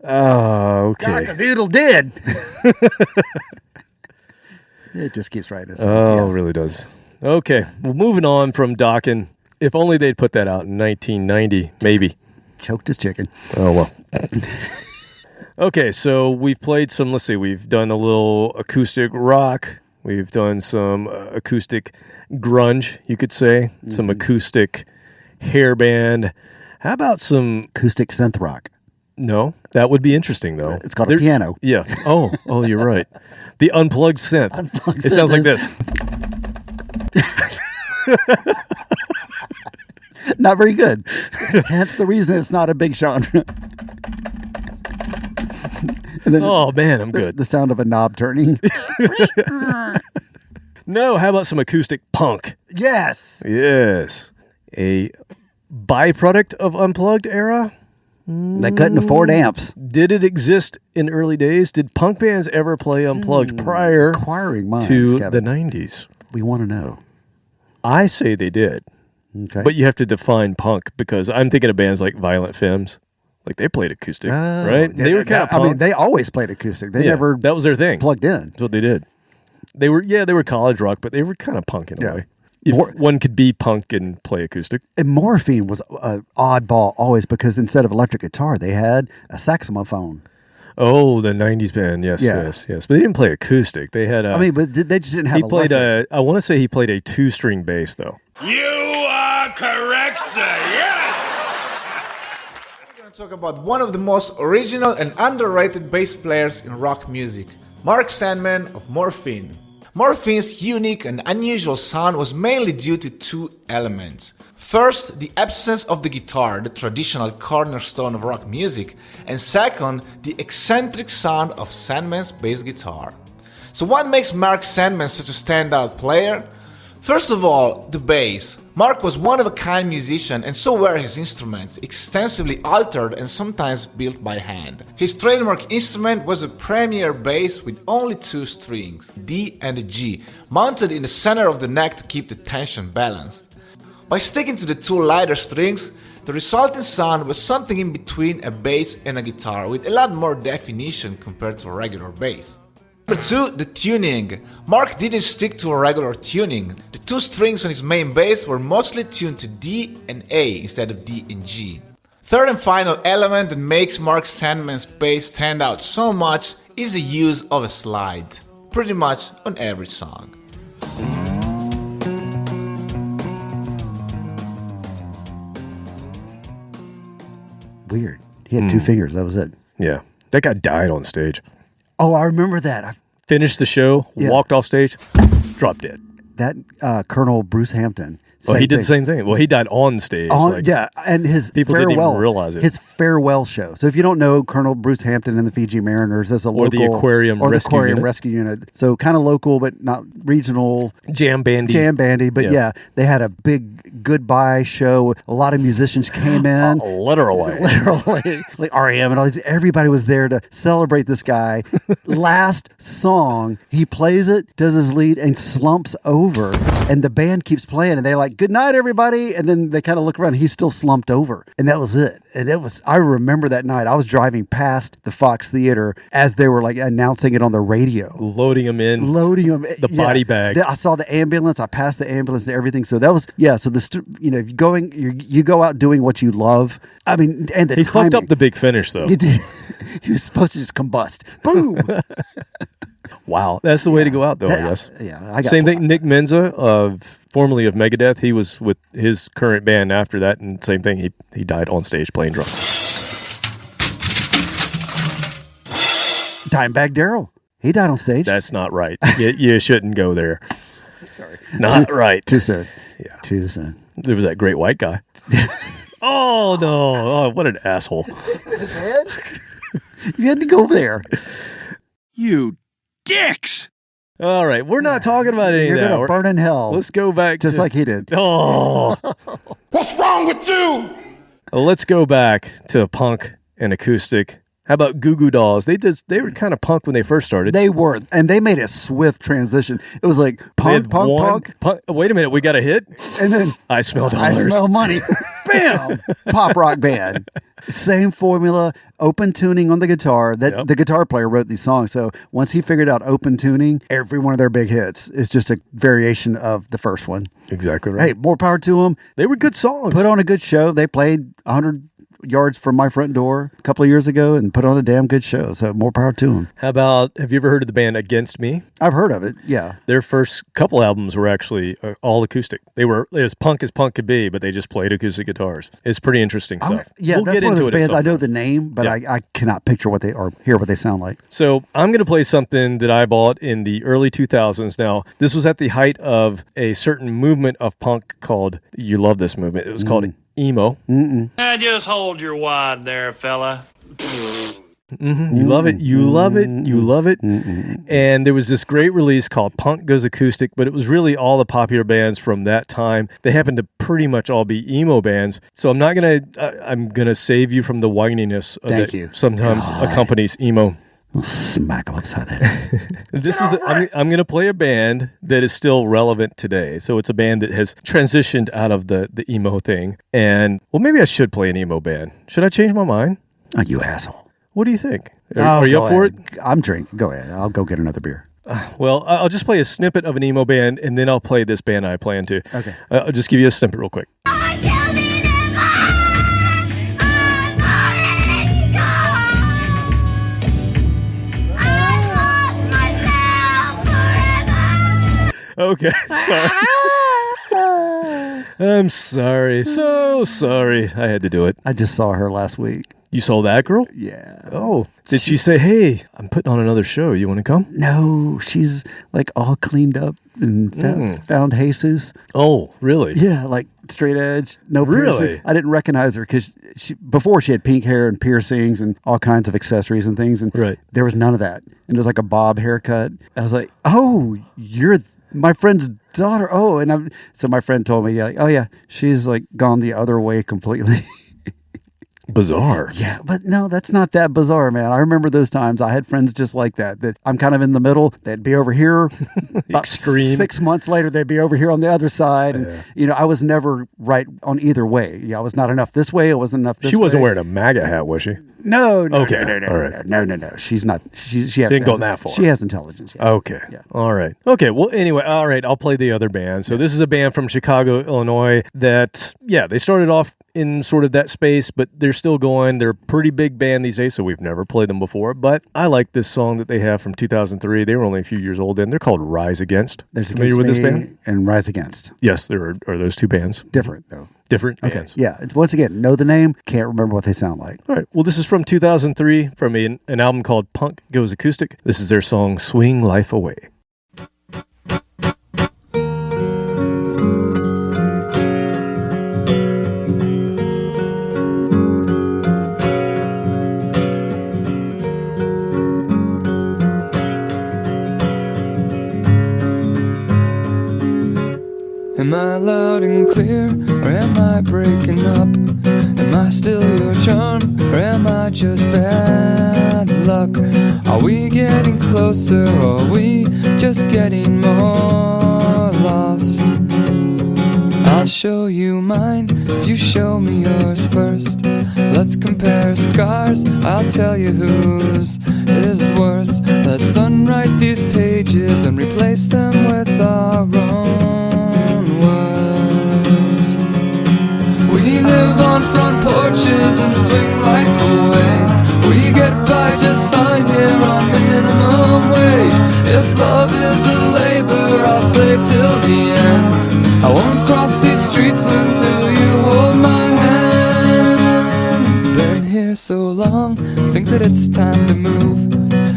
Oh, okay. Doodle did. It just keeps writing us. Oh, it really does. Okay. Well, moving on from Dokken. If only they'd put that out in 1990, maybe. Choked his chicken. Oh, well. Okay, so we've played some, let's see, we've done a little acoustic rock. We've done some acoustic grunge, you could say. Some acoustic hairband. How about some acoustic synth rock? No, that would be interesting though. It's called a piano. Yeah. Oh, you're right. The unplugged synth. It sounds like this. Not very good. Hence the reason it's not a big genre. And then oh man, I'm good. The sound of a knob turning. No, how about some acoustic punk? Yes. A byproduct of Unplugged era? They couldn't afford amps. Did it exist in early days? Did punk bands ever play Unplugged prior to the 90s? We want to know. I say they did. Okay. But you have to define punk because I'm thinking of bands like Violent Femmes. Like they played acoustic, right? They were kind of punk. I mean, they always played acoustic. They never that was their thing. Plugged in. That's what they did. They were college rock, but they were kind of punk in a way. One could be punk and play acoustic. And Morphine was an oddball always because instead of electric guitar, they had a saxophone. Oh, the 90s band. Yes. But they didn't play acoustic. They had but they just didn't have electric. I want to say he played a 2-string bass, though. You are correct, sir. Yes! We're going to talk about one of the most original and underrated bass players in rock music, Mark Sandman of Morphine. Morphine's unique and unusual sound was mainly due to 2 elements. First, the absence of the guitar, the traditional cornerstone of rock music, and second, the eccentric sound of Sandman's bass guitar. So what makes Mark Sandman such a standout player? First of all, the bass. Mark was one-of-a-kind musician and so were his instruments, extensively altered and sometimes built by hand. His trademark instrument was a premier bass with only 2 strings, D and a G, mounted in the center of the neck to keep the tension balanced. By sticking to the 2 lighter strings, the resulting sound was something in between a bass and a guitar with a lot more definition compared to a regular bass. Number 2, the tuning. Mark didn't stick to a regular tuning. The 2 strings on his main bass were mostly tuned to D and A instead of D and G. Third and final element that makes Mark Sandman's bass stand out so much is the use of a slide, pretty much on every song. Weird. He had 2 fingers, that was it. Yeah. That guy died on stage. Oh, I remember that. Finished the show, walked off stage. dropped dead. That Colonel Bruce Hampton. Well, he did the same thing. Well, he died on stage. Yeah, and his people farewell, didn't even realize it. His farewell show. So if you don't know Colonel Bruce Hampton and the Fiji Mariners, there's a or local... the Aquarium Rescue Unit. So kind of local, but not regional. Jam bandy. But yeah, they had a big goodbye show. A lot of musicians came in. Literally. Like R.E.M. and all these. Everybody was there to celebrate this guy. Last song, he plays it, does his lead, and slumps over. And the band keeps playing, and they're like, "Good night, everybody." And then they kind of look around, and he's still slumped over. And that was it. And I remember that night. I was driving past the Fox Theater as they were like announcing it on the radio. Loading him in. The body bag. I saw the ambulance. I passed the ambulance and everything. So that was, so you go out doing what you love. I mean, and he fucked up the big finish, though. He did. He was supposed to just combust. Boom. Wow. That's the way to go out, though, I guess. Yeah. Same thing. Nick Menza, formerly of Megadeth, he was with his current band after that, and same thing. He died on stage playing drums. Dimebag Darrell. He died on stage. That's not right. You shouldn't go there. Sorry. Not right. Too soon. Yeah. Too soon. There was that great white guy. Oh, no. Oh, what an asshole. You had to go there. You dicks. All right. We're not talking about any of that. You're going to burn in hell. Let's go back just like he did. Oh. What's wrong with you? Let's go back to punk and acoustic. How about Goo Goo Dolls? They were kind of punk when they first started. They were, and they made a swift transition. It was like punk. Wait a minute, we got a hit, and then I smell dollars. I smell money. Bam! Pop rock band. Same formula. Open tuning on the guitar. The guitar player wrote these songs. So once he figured out open tuning, every one of their big hits is just a variation of the first one. Exactly right. Hey, more power to them. They were good songs. Put on a good show. They played 100 yards from my front door a couple of years ago and put on a damn good show. So more power to them. Have you ever heard of the band Against Me? I've heard of it. Yeah. Their first couple albums were actually all acoustic. They were as punk could be, but they just played acoustic guitars. It's pretty interesting stuff. We'll that's one of those bands. I know the name, but I cannot picture what they or hear what they sound like. So I'm going to play something that I bought in the early 2000s. Now, this was at the height of a certain movement of punk called, you love this movement, it was called emo. Just hold your wad there, fella. You love it. You love it. You love it. And there was this great release called Punk Goes Acoustic, but it was really all the popular bands from that time. They happened to pretty much all be emo bands. So I'm going to save you from the whininess that sometimes accompanies emo. I'll smack them upside the head. I'm going to play a band that is still relevant today. So it's a band that has transitioned out of the emo thing. And, well, maybe I should play an emo band. Should I change my mind? Oh, you asshole. What do you think? Are you up for it? I'm drinking. Go ahead. I'll go get another beer. Well, I'll just play a snippet of an emo band, and then I'll play this band I plan to. Okay. I'll just give you a snippet real quick. Okay, sorry. I'm sorry. So sorry. I had to do it. I just saw her last week. You saw that girl? Yeah. Oh, did she say, hey, I'm putting on another show. You want to come? No, she's like all cleaned up and found Jesus. Oh, really? Yeah, like straight edge. No piercing. Really? I didn't recognize her because before she had pink hair and piercings and all kinds of accessories and things. And there was none of that. And it was like a bob haircut. I was like, oh, you're my friend's daughter. Oh, and so my friend told me, oh yeah, she's like gone the other way completely. Bizarre. Yeah, but no, that's not that bizarre, man. I remember those times. I had friends just like that I'm kind of in the middle. They'd be over here. About Extreme. 6 months later, they'd be over here on the other side. And, I was never right on either way. Yeah, I was not enough this way. It wasn't enough this way. She wasn't wearing a MAGA hat, was she? No. Okay. No. She's not. She didn't go that far. She has intelligence. Yes. Okay. Yeah. All right. Okay. Well, anyway, all right. I'll play the other band. So this is a band from Chicago, Illinois that, they started off in sort of that space, but they're still going. They're a pretty big band these days, so we've never played them before. But I like this song that they have from 2003. They were only a few years old then. They're called Rise Against. There's familiar with this band? And Rise Against. Yes, there are those two bands. Different, though. Different bands. Yeah. It's, once again, know the name, can't remember what they sound like. All right. Well, this is from 2003 from an album called Punk Goes Acoustic. This is their song, Swing Life Away. Am I loud and clear, or am I breaking up? Am I still your charm, or am I just bad luck? Are we getting closer, or are we just getting more lost? I'll show you mine if you show me yours first. Let's compare scars, I'll tell you whose is worse. Let's unwrite these pages and replace them with our own words. We live on front porches and swing life away. We get by just fine here on minimum wage. If love is a labor, I'll slave till the end. I won't cross these streets until you hold my hand. Been here so long, think that it's time to move.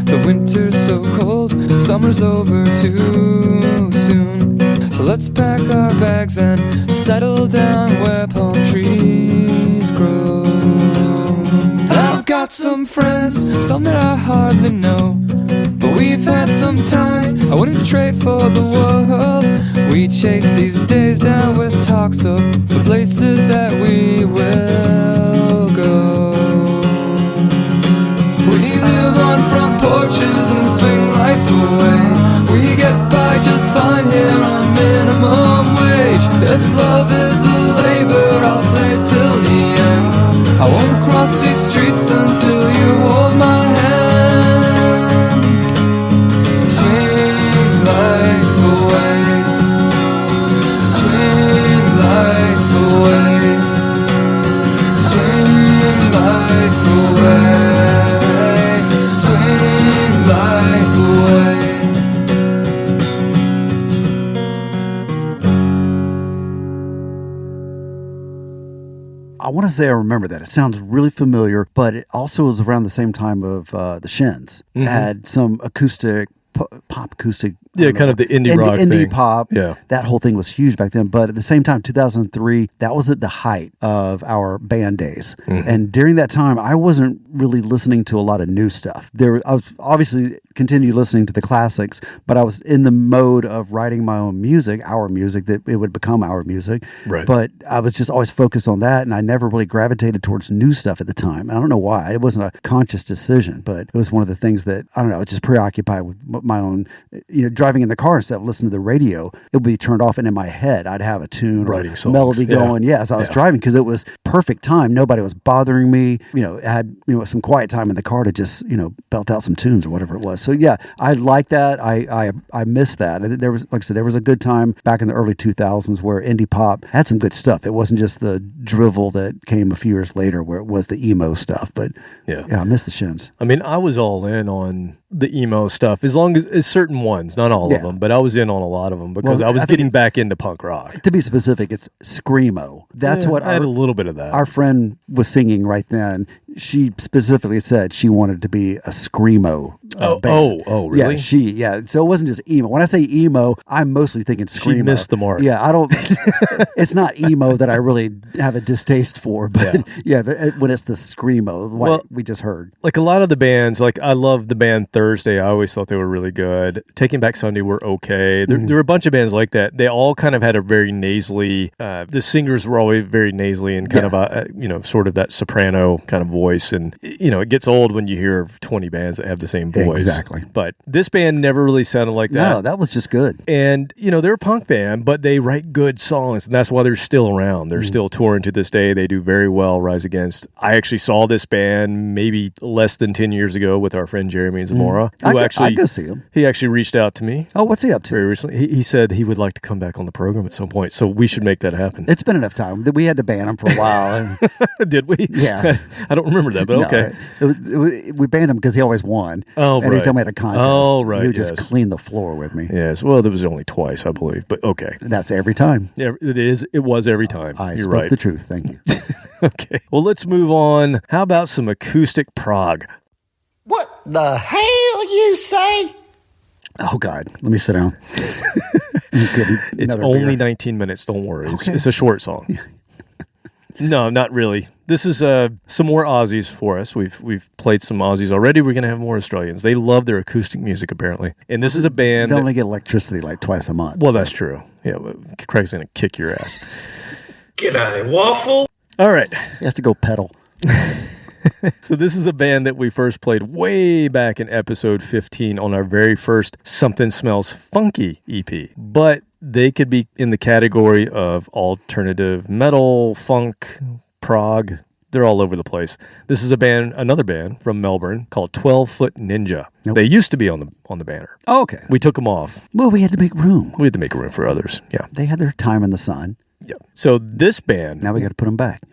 The winter's so cold, summer's over too soon. So let's pack our bags and settle down where palm trees grow. I've got some friends, some that I hardly know, but we've had some times I wouldn't trade for the world. We chase these days down with talks of the places that we will go. We live on front porches and swing life away. We get by just fine here on minimum wage. If love is a labor, I'll slave till the end. I won't cross these streets until you hold my hand. Swing life away. Swing life away. Swing life away. Swing life away. I want to say I remember that. It sounds really familiar, but it also was around the same time of the Shins. Mm-hmm. It had some acoustic, pop acoustic. Yeah, kind of the indie rock indie thing. pop. Yeah. That whole thing was huge back then. But at the same time, 2003, that was at the height of our band days. Mm-hmm. And during that time, I wasn't really listening to a lot of new stuff. I was obviously continued listening to the classics, but I was in the mode of writing my own music, our music, that it would become our music. Right. But I was just always focused on that, and I never really gravitated towards new stuff at the time. And I don't know why. It wasn't a conscious decision, but it was one of the things that, I don't know, I was just preoccupied with my own, driving in the car instead of listening to the radio, it would be turned off, and in my head, I'd have a tune Writing or songs. melody Yeah. going. Yes, I was driving because it was perfect time. Nobody was bothering me. I had, some quiet time in the car to just, belt out some tunes or whatever it was. So yeah, I like that. I miss that. And there was, like I said, there was a good time back in the early 2000s where indie pop had some good stuff. It wasn't just the drivel that came a few years later where it was the emo stuff. But yeah, I miss the Shins. I mean, I was all in on the emo stuff as long as certain ones, not all of them, but I was in on a lot of them because I was getting back into punk rock. To be specific, it's screamo. That's what I had a little bit of that. Our friend was singing right then. She specifically said she wanted to be a screamo band. Oh, really? Yeah. So it wasn't just emo. When I say emo, I'm mostly thinking screamo. She missed the mark. Yeah, I don't. It's not emo that I really have a distaste for, but when it's the screamo, we just heard. Like a lot of the bands, like I love the band Thursday. I always thought they were really good. Taking Back Sunday were okay. There were a bunch of bands like that. They all kind of had a very nasally. The singers were always very nasally and kind of a sort of that soprano kind of voice. And it gets old when you hear 20 bands that have the same voice. Exactly. But this band never really sounded like that. No, that was just good. And they're a punk band, but they write good songs, and that's why they're still around. They're still touring to this day. They do very well. Rise Against. I actually saw this band maybe less than 10 years ago with our friend Jeremy Zamora. I'd go see him. He actually reached out to me. Oh, what's he up to? Very recently. He said he would like to come back on the program at some point, so we should make that happen. It's been enough time. We had to ban him for a while. Did we? Yeah. I don't remember that, but okay. We banned him because he always won. Oh, right. Anytime we had a contest, right. he would just clean the floor with me. Yes. Well, there was only twice, I believe, but okay. That's every time. Yeah, it is. It was every time. I You're spoke right. the truth. Thank you. Okay. Well, let's move on. How about some acoustic prog? What the hell you say? Oh, God. Let me sit down. It's only 19 minutes. Don't worry. Okay. It's a short song. No, not really. This is some more Aussies for us. We've played some Aussies already. We're going to have more Australians. They love their acoustic music, apparently. And this is a band... They only get electricity like twice a month. Well, that's true. Yeah, Craig's going to kick your ass. G'day, Waffle. All right. He has to go pedal. So this is a band that we first played way back in episode 15 on our very first Something Smells Funky EP. But they could be in the category of alternative metal, funk, prog. They're all over the place. This is another band from Melbourne called 12 Foot Ninja. Nope. They used to be on the banner. Oh, okay. We took them off. Well, we had to make room. We had to make room for others. Yeah. They had their time in the sun. Yeah. So this band... Now we got to put them back.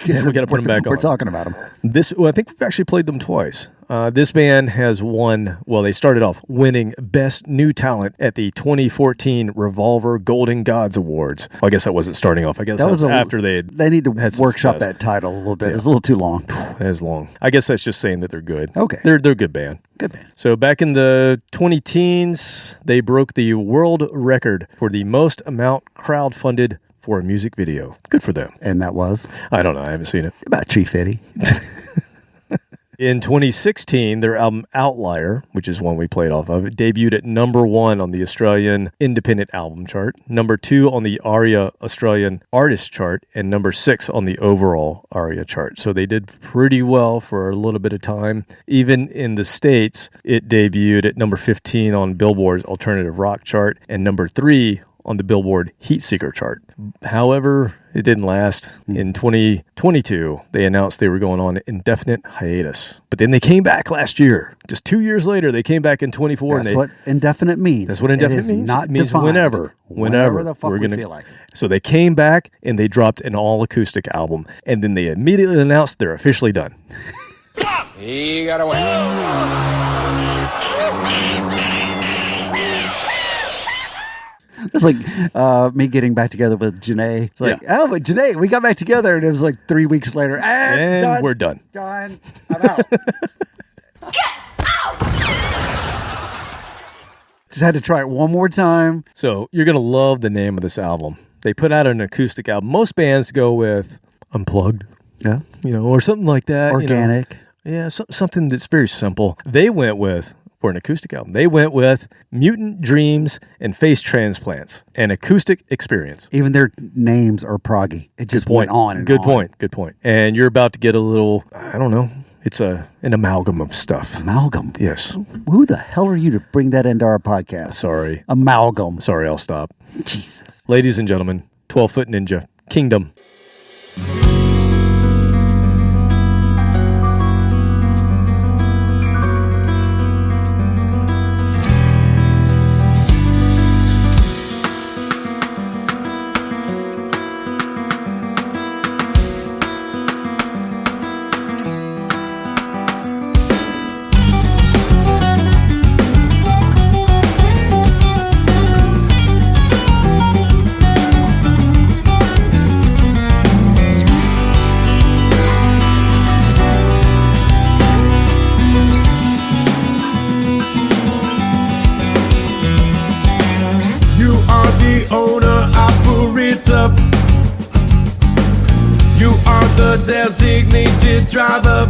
We got to put them back on. We're talking about them. I think we've actually played them twice. This band has won... Well, they started off winning Best New Talent at the 2014 Revolver Golden Gods Awards. Well, I guess that wasn't starting off. I guess that was after they need to had workshop that title a little bit. Yeah. It was a little too long. It is long. I guess that's just saying that they're good. Okay. They're a good band. Good band. So back in the 2010s, they broke the world record for the most amount crowdfunded for a music video. Good for them. And that was? I don't know. I haven't seen it. About $350. In 2016, their album Outlier, which is one we played off of, debuted at number 1 on the Australian Independent Album Chart, number 2 on the ARIA Australian Artist Chart, and number 6 on the overall ARIA chart. So they did pretty well for a little bit of time. Even in the States, it debuted at number 15 on Billboard's Alternative Rock Chart and number 3 on the Billboard Heatseeker chart. However, it didn't last. In 2022, they announced they were going on an indefinite hiatus. But then they came back last year. Just 2 years later, they came back in 24. That's what indefinite means. That's what indefinite means. Not it means defined. Whenever the fuck we feel like it. So they came back and they dropped an all-acoustic album. And then they immediately announced they're officially done. He got away. It's like me getting back together with Janae. It's like, oh, but Janae, we got back together, and it was like 3 weeks later. And done, we're done. Done. I'm out. Just had to try it one more time. So you're going to love the name of this album. They put out an acoustic album. Most bands go with Unplugged. Yeah. Or something like that. Organic. Yeah, something that's very simple. They went with... For an acoustic album, they went with Mutant Dreams and Face Transplants, an acoustic experience. Even their names are proggy. It just went on and Good on. Good point. And you're about to get a little, I don't know, it's an amalgam of stuff. Amalgam? Yes. Who the hell are you to bring that into our podcast? Sorry. Amalgam. Sorry, I'll stop. Jesus. Ladies and gentlemen, 12 Foot Ninja, Kingdom. Designated driver,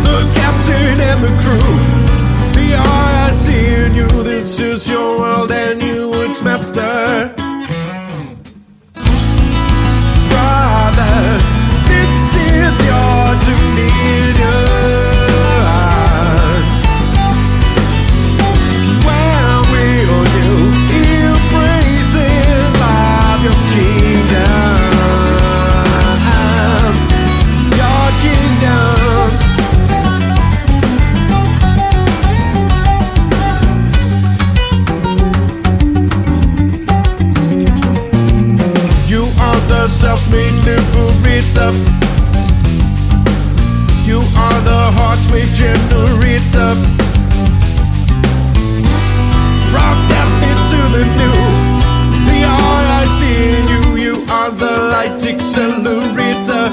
the captain and the crew, the RIC and you, this is your world and you its master. Brother, this is your dominion. Where will you embrace and love your kingdom? Self-made liberator, you are the heart's made generator. From death into the new, the RIC in you, you are the light accelerator.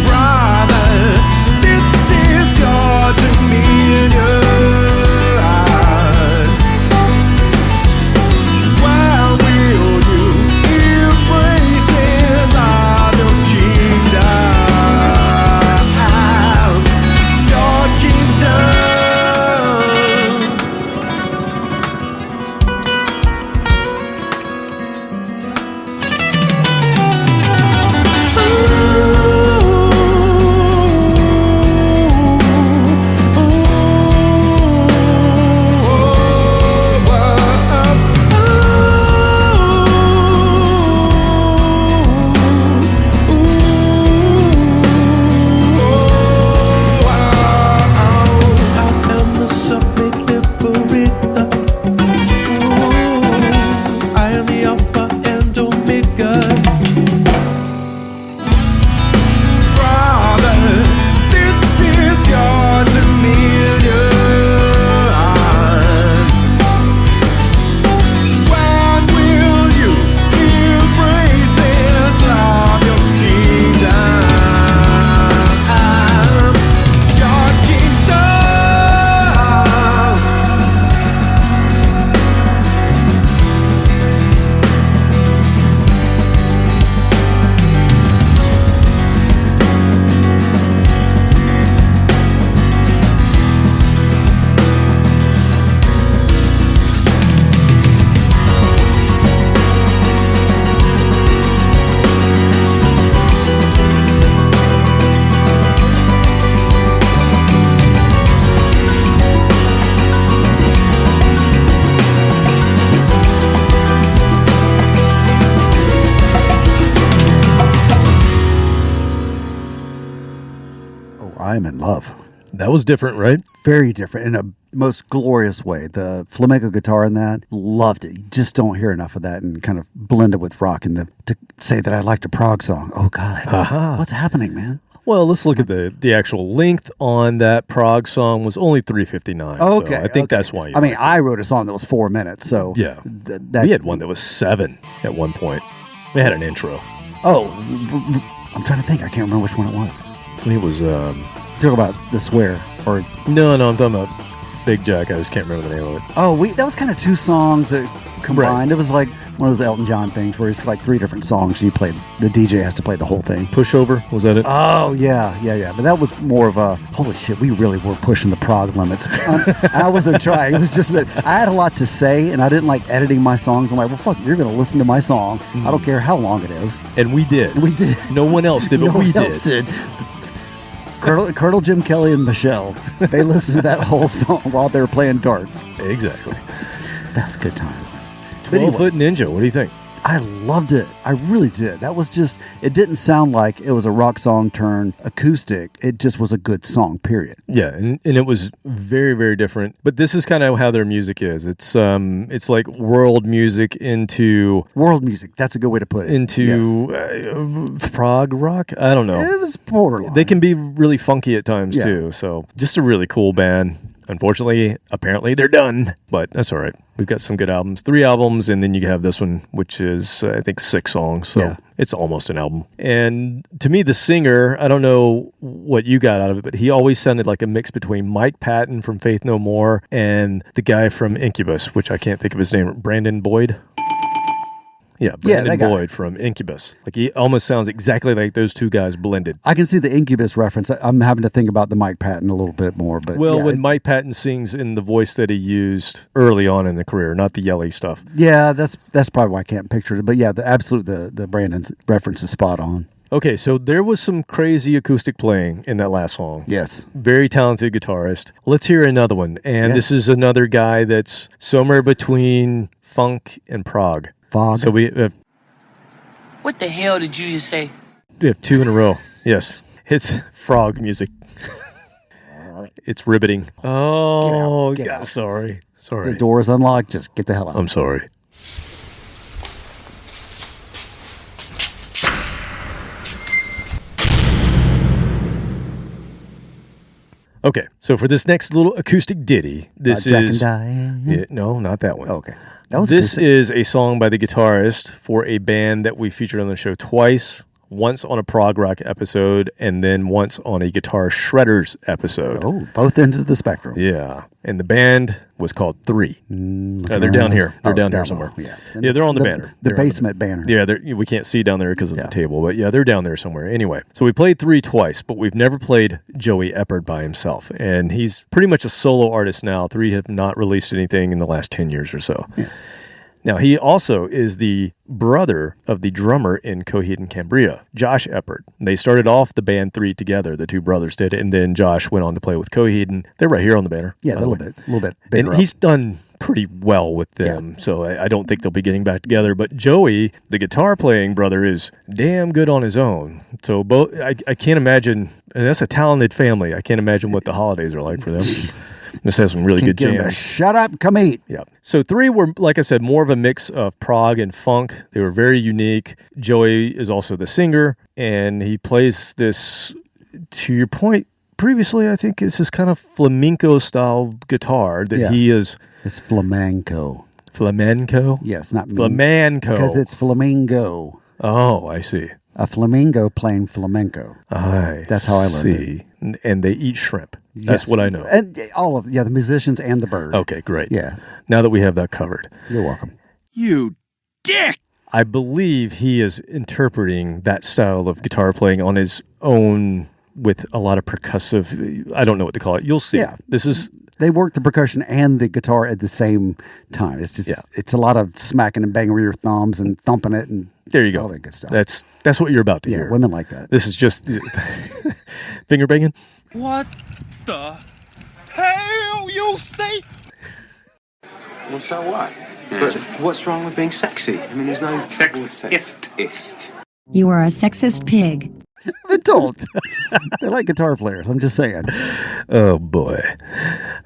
Brother, this is your dominion. While we I am in love. That was different, right? Very different in a most glorious way. The flamenco guitar in that, loved it. You just don't hear enough of that and kind of blend it with rock. And to say that I liked a prog song, oh God, what's happening, man? Well, let's look at the actual length on that prog song was only 3:59. Okay, so I think that's why. I mean, I wrote a song that was 4 minutes, so yeah, we had one that was 7 at one point. We had an intro. Oh, I'm trying to think. I can't remember which one it was. It was. Talk about the swear or no, I'm talking about Big Jack. I just can't remember the name of it. Oh, that was kind of 2 songs that combined. Right. It was like one of those Elton John things where it's like 3 different songs. The DJ has to play the whole thing. Pushover, was that it? Oh yeah. But that was more of a holy shit. We really were pushing the prog limits. I wasn't trying. It was just that I had a lot to say, and I didn't like editing my songs. I'm like, well, fuck, you're going to listen to my song. I don't care how long it is. And we did. No one else did, but we did. Colonel Jim Kelly and Michelle, they listened to that whole song while they were playing darts. Exactly. That's a good time. 12-foot Ninja, what do you think? I loved it. I really did. That was just, it didn't sound like it was a rock song turned acoustic. It just was a good song, period. Yeah, and it was very, very different. But this is kind of how their music is. It's like world music into... World music, that's a good way to put it. Into prog rock? I don't know. It was borderline. They can be really funky at times, too. So just a really cool band. Unfortunately, apparently they're done, but that's all right. We've got some good albums, 3 albums, and then you have this one, which is, I think, 6 songs. So it's almost an album. And to me, the singer, I don't know what you got out of it, but he always sounded like a mix between Mike Patton from Faith No More and the guy from Incubus, which I can't think of his name, Brandon Boyd. Yeah, Brandon Boyd from Incubus. Like he almost sounds exactly like those 2 guys blended. I can see the Incubus reference. I'm having to think about the Mike Patton a little bit more. But when Mike Patton sings in the voice that he used early on in the career, not the yelly stuff. Yeah, that's probably why I can't picture it. But yeah, the Brandon's reference is spot on. Okay, so there was some crazy acoustic playing in that last song. Yes. Very talented guitarist. Let's hear another one. And this is another guy that's somewhere between funk and prog. Fog. So we have... What the hell did you just say? We have 2 in a row. Yes. It's frog music. It's riveting. Oh, get out. Sorry. The door is unlocked. Just get the hell out. I'm sorry. Okay, so for this next little acoustic ditty, this Jack is... and Diane. No, not that one. Oh, okay. This is a song by the guitarist for a band that we featured on the show twice. Once on a prog rock episode, and then once on a Guitar Shredders episode. Oh, both ends of the spectrum. Yeah. And the band was called 3. They're down here. They're down here somewhere. Yeah, they're on the banner. The basement banner. Yeah, we can't see down there because of the table, but yeah, they're down there somewhere. Anyway, so we played 3 twice, but we've never played Joey Eppard by himself. And he's pretty much a solo artist now. 3 have not released anything in the last 10 years or so. Yeah. Now, he also is the brother of the drummer in Coheed and Cambria, Josh Eppard. They started off the band 3 together, the 2 brothers did, and then Josh went on to play with Coheed, and they're right here on the banner. Yeah, a little bit. And he's done pretty well with them, so I don't think they'll be getting back together. But Joey, the guitar-playing brother, is damn good on his own. So both, I can't imagine, and that's a talented family. I can't imagine what the holidays are like for them. This has some really good jams. Shut up, come eat. Yeah. So 3 were, like I said, more of a mix of prog and funk. They were very unique. Joey is also the singer, and he plays this, to your point previously, I think this is kind of flamenco-style guitar that he is... It's flamenco. Flamenco? Yes, not flamenco. Because it's flamingo. Oh, I see. A flamingo playing flamenco. That's how I learned it. And they eat shrimp. That's what I know. And all of the musicians and the bird. Okay, great. Yeah. Now that we have that covered. You're welcome. You dick! I believe he is interpreting that style of guitar playing on his own with a lot of percussive, I don't know what to call it. You'll see. Yeah. This is... They work the percussion and the guitar at the same time. It's just, it's a lot of smacking and banging with your thumbs and thumping it and there you go. All that good stuff. That's what you're about to hear. Women like that. This is just finger banging. What the hell you say? Well, so what? But what's wrong with being sexy? I mean, there's no sexist. You are a sexist pig. I've been told. They like guitar players. I'm just saying. Oh, boy.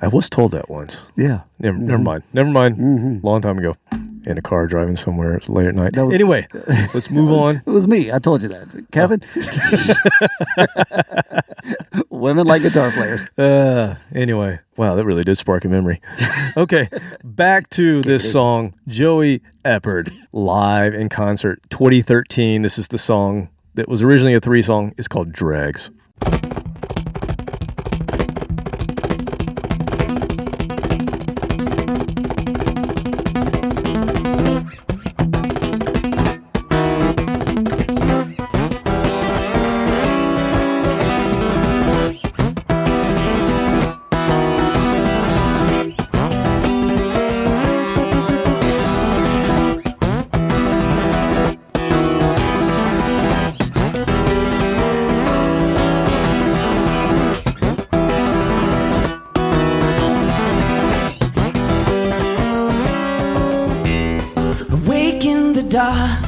I was told that once. Yeah. Never mind. Never mind. Long time ago. In a car driving somewhere late at night. Anyway, let's move on. It was me. I told you that. Kevin? Women like guitar players. Anyway, wow, that really did spark a memory. Okay, back to this song, Joey Eppard, live in concert, 2013. This is the song that was originally a 3-song. It's called Drags. Dark,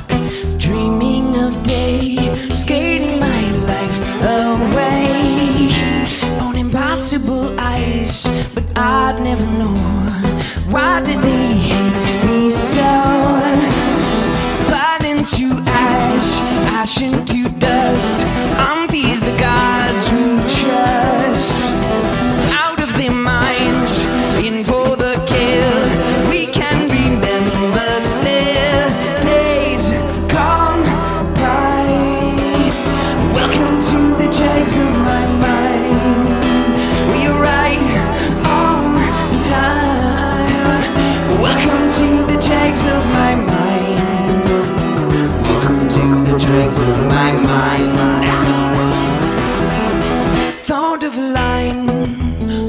dreaming of day, skating my life away on impossible ice, but I'd never know why did they hate me so. Blood into ash, ash into dust. Aren't these the gods we trust? Out of their minds, in for the kill. We can remember still. Thought of a line,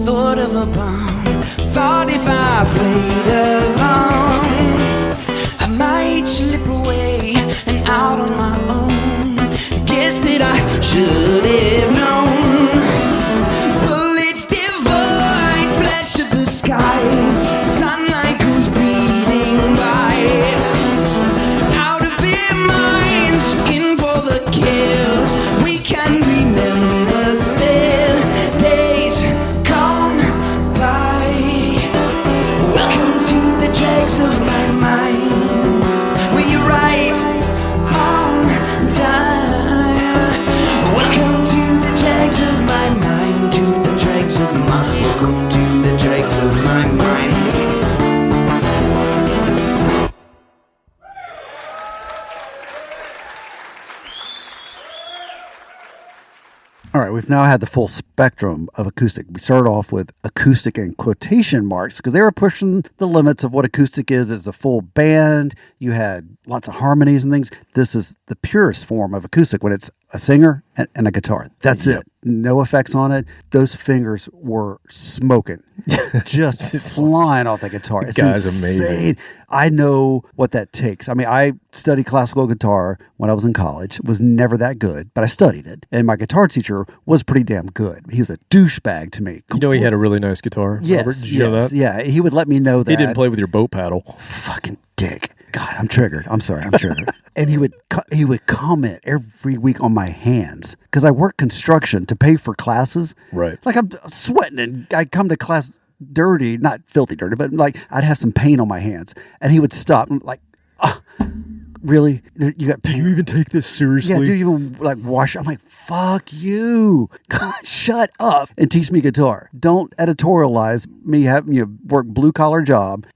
thought of a bomb. Thought if I played along, I might slip away and out on my own. Guess that I should have known. Bullets divine, flesh of the sky. Sunlight goes bleeding by. Out of their minds, in for the kill. We can remember still days gone by. Welcome to the dregs of my mind. Were you right on time? Welcome to the dregs of my mind. To the dregs of my. Welcome to the dregs of my mind. All right, we've now had the full spectrum of acoustic. We started off with acoustic in quotation marks because they were pushing the limits of what acoustic is as a full band. You had lots of harmonies and things. This is the purest form of acoustic when it's a singer and a guitar. That's it. No effects on it. Those fingers were smoking, just flying off the guitar. It's Guy's amazing. I know what that takes. I mean, I studied classical guitar when I was in college. Was never that good, but I studied it. And my guitar teacher was pretty damn good. He was a douchebag to me. You know he had a really nice guitar, yes, Robert? Did you know that? Yeah, he would let me know that. He didn't play with your boat paddle. Fucking dick. God, I'm triggered. I'm sorry, I'm triggered. And he would comment every week on my hands because I work construction to pay for classes. Right. Like I'm sweating and I come to class dirty, not filthy dirty, but like I'd have some paint on my hands. And he would stop and like, really? You got paint? Do you even take this seriously? Yeah, do you even like wash? I'm like, fuck you. God, shut up and teach me guitar. Don't editorialize me having work blue collar job,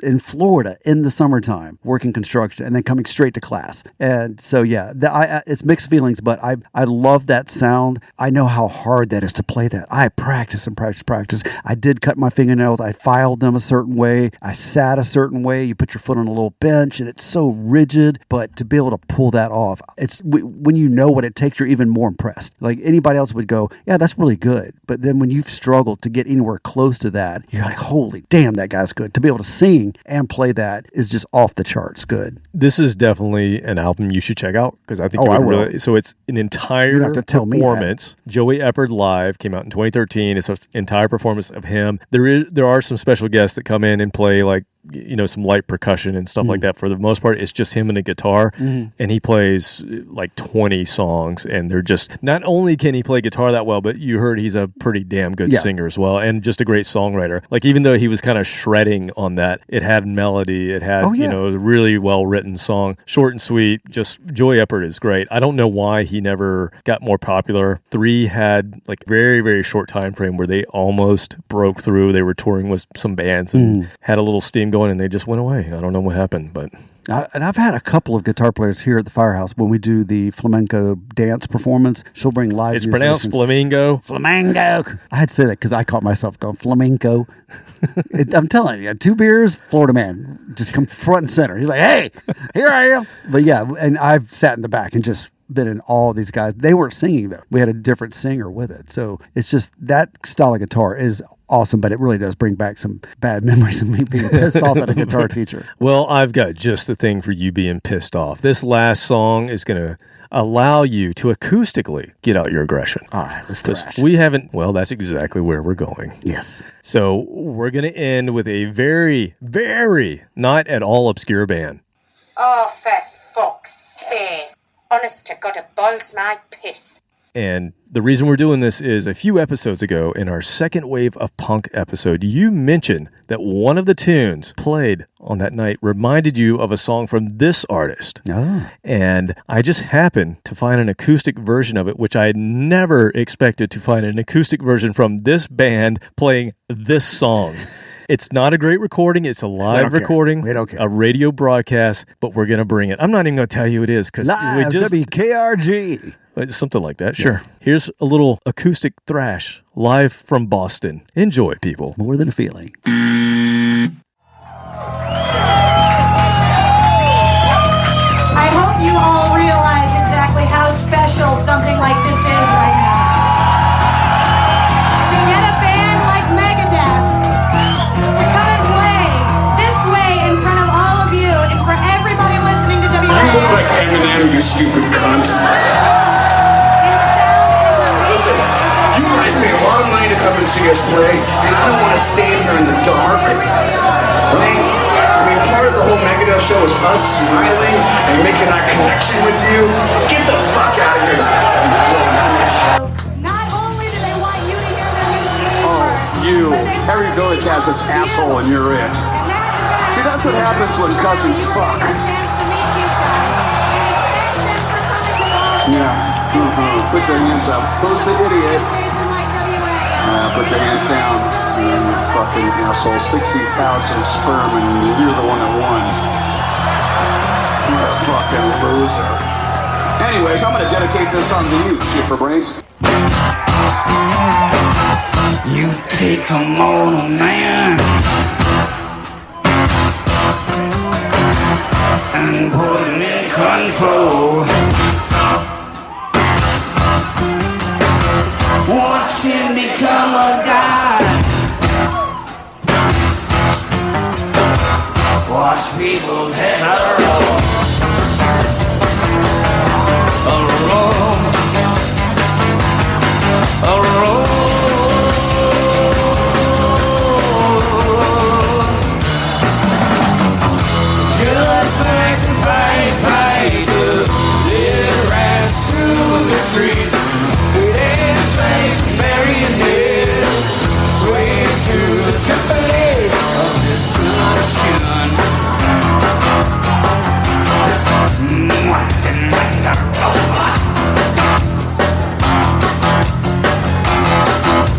in Florida in the summertime, working construction and then coming straight to class. And so, yeah, it's mixed feelings, but I love that sound. I know how hard that is to play that. I practice and practice. I did cut my fingernails. I filed them a certain way. I sat a certain way. You put your foot on a little bench and it's so rigid, but to be able to pull that off, it's when you know what it takes, you're even more impressed. Like anybody else would go, yeah, that's really good. But then when you've struggled to get anywhere close to that, you're like, holy damn, that guy's good. To be able to sing and play that is just off the charts good. This is definitely an album you should check out because I think I will. So it's an entire performance. Joey Eppard live came out in 2013. It's an entire performance of him. There are some special guests that come in and play like some light percussion and stuff like that. For the most part, it's just him and a guitar, and he plays like 20 songs, and they're just, not only can he play guitar that well, but you heard he's a pretty damn good singer as well, and just a great songwriter. Like, even though he was kind of shredding on that, it had melody, it had, a really well-written song, short and sweet. Just Joy Eppert is great. I don't know why he never got more popular. 3 had like very, very short time frame where they almost broke through. They were touring with some bands and had a little steam going, and they just went away. I don't know what happened, but... And I've had a couple of guitar players here at the Firehouse when we do the flamenco dance performance. She'll bring live It's musicians. pronounced flamingo. Flamingo. I had to say that because I caught myself going flamenco. I'm telling you, 2 beers, Florida man just come front and center. He's like, hey, here I am. But yeah, and I've sat in the back and just been in all these guys. They weren't singing though. We had a different singer with it. So it's just that style of guitar is awesome, but it really does bring back some bad memories of me being pissed off at a guitar teacher. Well, I've got just the thing for you being pissed off. This last song is going to allow you to acoustically get out your aggression. All right, let's thrash. We haven't, well, that's exactly where we're going. Yes. So we're going to end with a very, very not at all obscure band. Oh, for fuck's sake. Honest to God, it boils my piss. And the reason we're doing this is a few episodes ago in our second wave of punk episode, you mentioned that one of the tunes played on that night reminded you of a song from this artist. Oh. And I just happened to find an acoustic version of it, which I had never expected to find an acoustic version from this band playing this song. It's not a great recording. It's a live recording, We don't care. A radio broadcast, but we're going to bring it. I'm not even going to tell you who it is because Live, WKRG. Something like that, sure. Here's a little acoustic thrash live from Boston. Enjoy, people. More than a feeling. I hope you all realize exactly how special something like this is right now. To get a band like Megadeth to come and play this way in front of all of you and for everybody listening to WKRG. You look like Eminem, you stupid cunt. Listen, you guys pay a lot of money to come and see us play, and I don't want to stand here in the dark. Right? I mean, part of the whole Megadeth show is us smiling and making that connection with you. Get the fuck out of here, you bloody bitch. Not only do they want you to hear their new stream first, You. Every village has its asshole, and you're it. See, that's what happens when cousins fuck. Yeah. Put your hands up. Who's the idiot? Put your hands down. You fucking asshole. 60,000 sperm, and you're the one that won. You're a fucking loser. Anyways, I'm gonna dedicate this song to you, shit for brains. You take a mortal man and put him in control. Watch him become a god. Watch people's heads roll. A roll. Just like the firefighter, it ran through the streets. It is like marionette, sway to the symphony of destruction.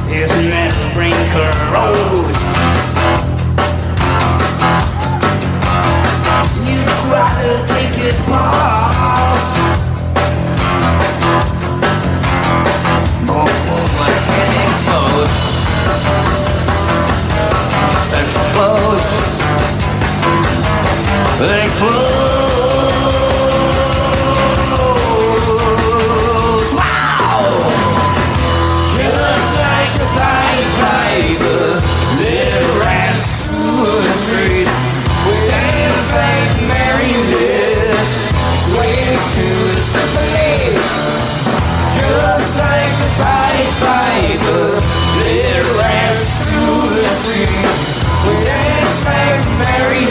His metal brain corrodes. You try to take his balls, both of my head explodes. Wow! Just like a Pied Piper, it ran through the streets with hands like marionettes, swaying to the symphony. Just like a Pied Piper, it ran through the streets with hands like marionettes.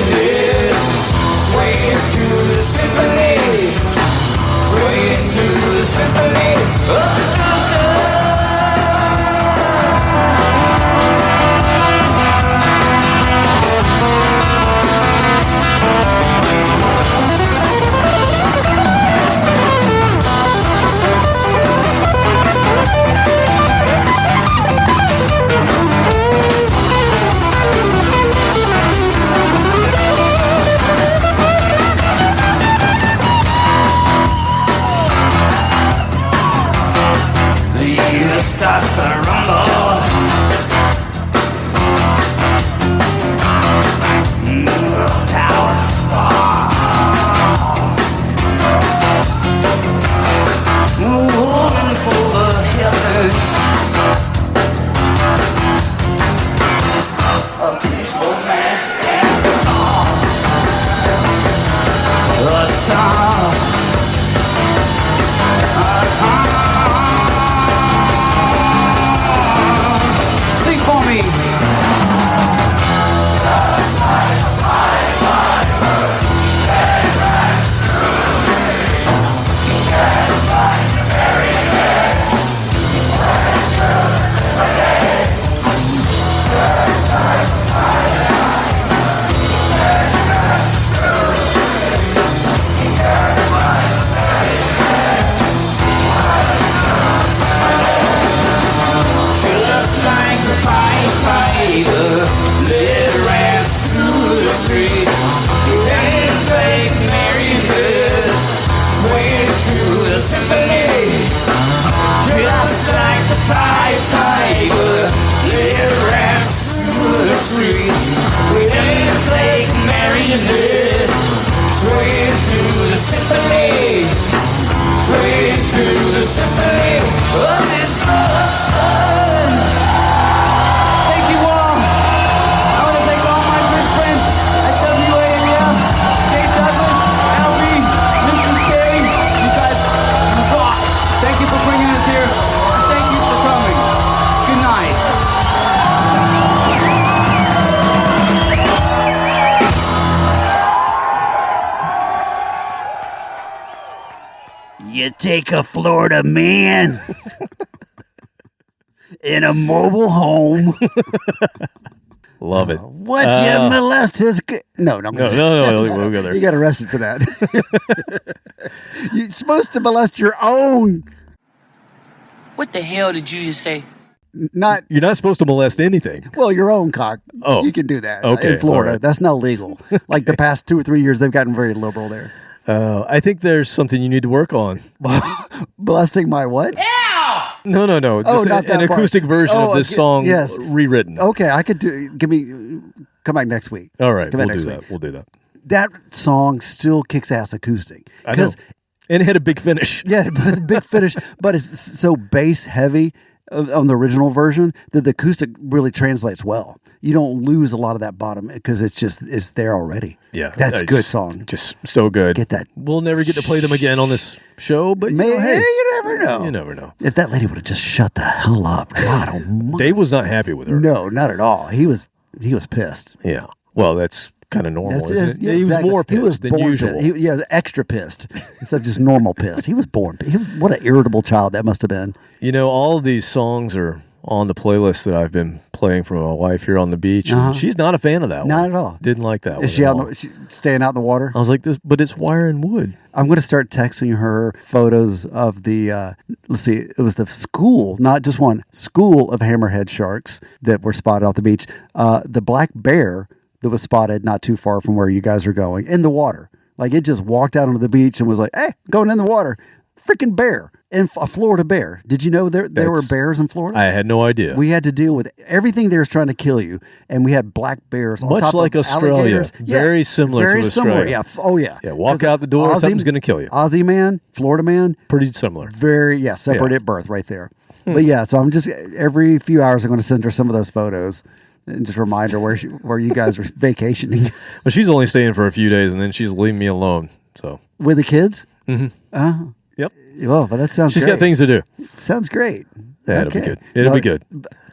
just a rumble. Towers fall. Woman full of heavens. A peaceful man stands tall. Sing for me. You take a Florida man in a mobile home. Love it. What you molest his... No, we'll go there. You got arrested for that. You're supposed to molest your own. What the hell did you just say? You're not supposed to molest anything. Well, your own cock. Oh. You can do that Okay, in Florida. all right. That's not legal. Like the past 2 or 3 years, they've gotten very liberal there. I think there's something you need to work on. Molesting my what? No. Just not that an part. acoustic version of this song yes. rewritten. Okay, I could do... Come back next week. All right, Come back we'll next do week. that. We'll do that. That song still kicks ass acoustic. I know. And it had a big finish. Yeah, but big finish, but it's so bass heavy on the original version that the acoustic really translates well. You don't lose a lot of that bottom because it's there already. Yeah, that's a good song. Just so good. Get that. We'll never get to play them again on this show, but Hey, hey, you never know. you never know. If that lady would have just shut the hell up, God almighty. Dave was not happy with her. No, not at all. He was pissed. Yeah. Well, that's kind of normal, isn't it? Yeah, He was exactly. more pissed than born usual. pissed. Extra pissed instead of just normal pissed. He was born. What an irritable child that must have been. You know, all of these songs are on the playlist that I've been playing for my wife here on the beach. And she's not a fan of that one. Not at all. Didn't like that one. Is she at all. staying out in the water? I was like, but it's wire and wood. I'm going to start texting her photos of the, let's see, it was the school, not just one, school of hammerhead sharks that were spotted off the beach. The black bear that was spotted not too far from where you guys are going in the water. Like it just walked out onto the beach and was like, hey, going in the water. Freaking bear. And a Florida bear. Did you know there were bears in Florida? I had no idea. We had to deal with everything there was trying to kill you. And we had black bears on Much top like of Australia. alligators. Very similar to Australia. Yeah. Oh, yeah. Yeah, walk out the door, something's going to kill you. Aussie man, Florida man. Pretty similar. Very, separate at birth right there. But yeah, so I'm just, every few hours I'm going to send her some of those photos and just remind her where you guys are vacationing. Well, she's only staying for a few days and then she's leaving me alone. So with the kids? Mm-hmm. Yep. Well, but that sounds She's great. got things to do. Sounds great. Yeah, it'll be good. It'll be good.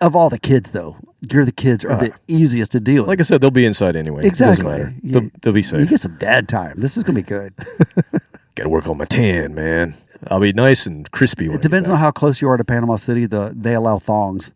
Of all the kids, though, the kids are the easiest to deal with. Like I said, they'll be inside anyway. Exactly. It doesn't matter. They'll be safe. You get some dad time. This is going to be good. Got to work on my tan, man. I'll be nice and crispy. It depends on how close you are to Panama City. They allow thongs.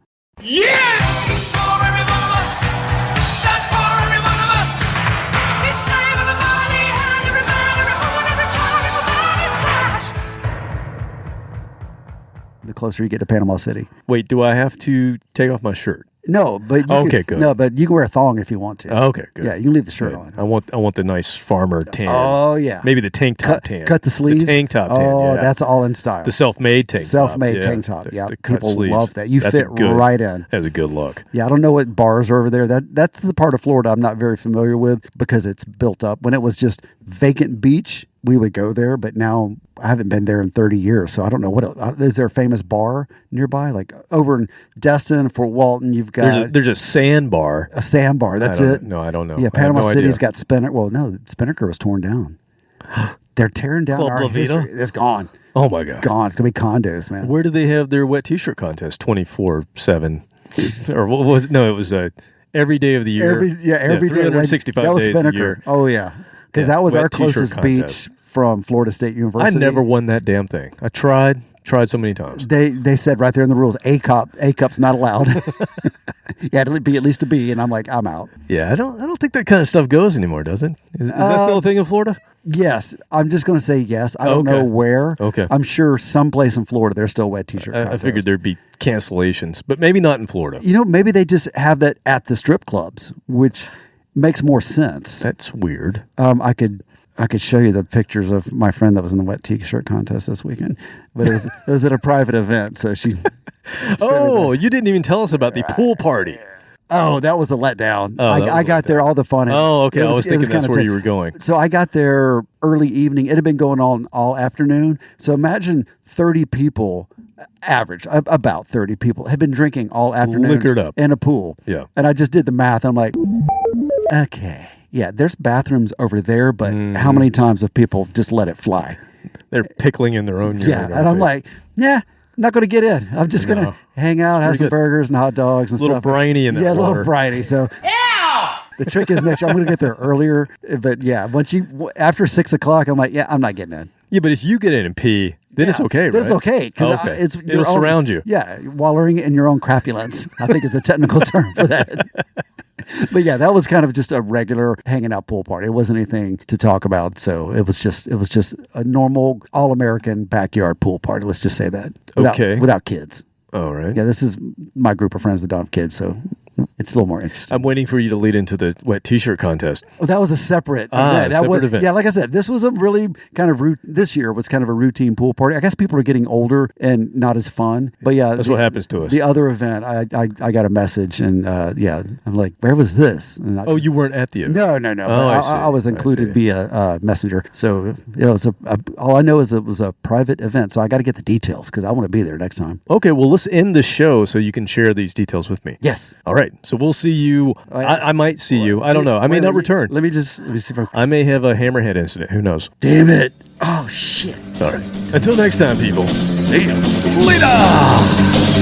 The closer you get to Panama City. Wait, do I have to take off my shirt? No, but good. No, but you can wear a thong if you want to. Okay, good. Yeah, you can leave the shirt on. I want the nice farmer tan. Oh yeah, maybe the tank top tan. Cut the sleeves. The tank top tan. Oh, yeah. that's all in style. The self-made tank top. Self-made tank top. Yeah, the cut people sleeves. love that. You That's fit right in. That's a good look. Yeah, I don't know what bars are over there. That's the part of Florida I'm not very familiar with because it's built up. When it was just vacant beach, we would go there, but now I haven't been there in 30 years, so I don't know what is there a famous bar nearby? Like over in Destin, Fort Walton, you've got there's a sandbar. A sandbar. That's it. No, I don't know. Yeah, Panama City's got Spinnaker. Well, no, Spinnaker was torn down. They're tearing down Club our La Vida? history. It's gone. Oh my god, gone. It's gonna be condos, man. Where do they have their wet T-shirt contest? 24/7, or what was it? No, it was every day of the year. Every day. 365 that was days Spinnaker. a year. Oh yeah, because that was wet our T-shirt closest contest. beach from Florida State University. I never won that damn thing. I tried so many times. They said right there in the rules, A cup's not allowed. You had to be at least a B, and I'm like, I'm out. Yeah, I don't think that kind of stuff goes anymore, does it? Is that still a thing in Florida? Yes, I'm just going to say yes. I don't know where. Okay, I'm sure someplace in Florida there's still wet T-shirt. I figured there'd be cancellations, but maybe not in Florida. You know, maybe they just have that at the strip clubs, which makes more sense. That's weird. I could show you the pictures of my friend that was in the wet T-shirt contest this weekend, but it was at a private event, so she. Oh, you didn't even tell us about the pool party. Oh, that was a letdown. Oh, I got there, all the fun. Oh, okay. I was thinking that's where you were going. So I got there early evening. It had been going on all afternoon. So imagine 30 people, average, about 30 people, had been drinking all afternoon. Liquored up. In a pool. Yeah. And I just did the math. I'm like, okay. Yeah, there's bathrooms over there, but how many times have people just let it fly? They're pickling in their own urine. Yeah, and I'm like, I'm not going to get in. I'm just going to hang out, have some burgers and hot dogs and stuff. A little briny in there. Yeah, a little briny. So the trick is next year, I'm going to get there earlier. But yeah, after 6 o'clock, I'm like, I'm not getting in. Yeah, but if you get in and pee, then it's okay, right? Then it's okay. Because it'll surround you. Yeah, wallowing in your own crapulence, I think is the technical term for that. But yeah, that was kind of just a regular hanging out pool party. It wasn't anything to talk about. So it was just a normal all-American backyard pool party. Let's just say that. Without kids. All right. Yeah, this is my group of friends that don't have kids, so it's a little more interesting. I'm waiting for you to lead into the wet T-shirt contest. Well, that was a separate event. Event. Yeah, like I said, this was a really kind of this year was kind of a routine pool party. I guess people are getting older and not as fun. But yeah, that's what happens to us. The other event, I got a message and I'm like, where was this? And you weren't at the event? No. Oh, I was included via Messenger. So it was all I know is it was a private event. So I got to get the details because I want to be there next time. Okay, well, let's end the show so you can share these details with me. Yes. All right. So we'll see you. I might see you. I don't know. I may not return. Let me see if I may have a hammerhead incident. Who knows? Damn it. Oh, shit. All right. Until next time, people. See ya. Later.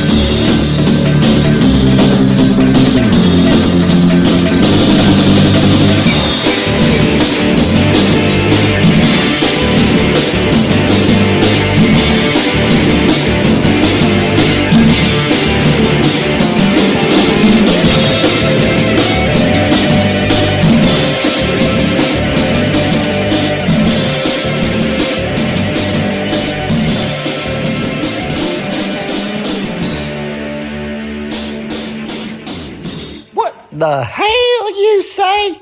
The hell you say?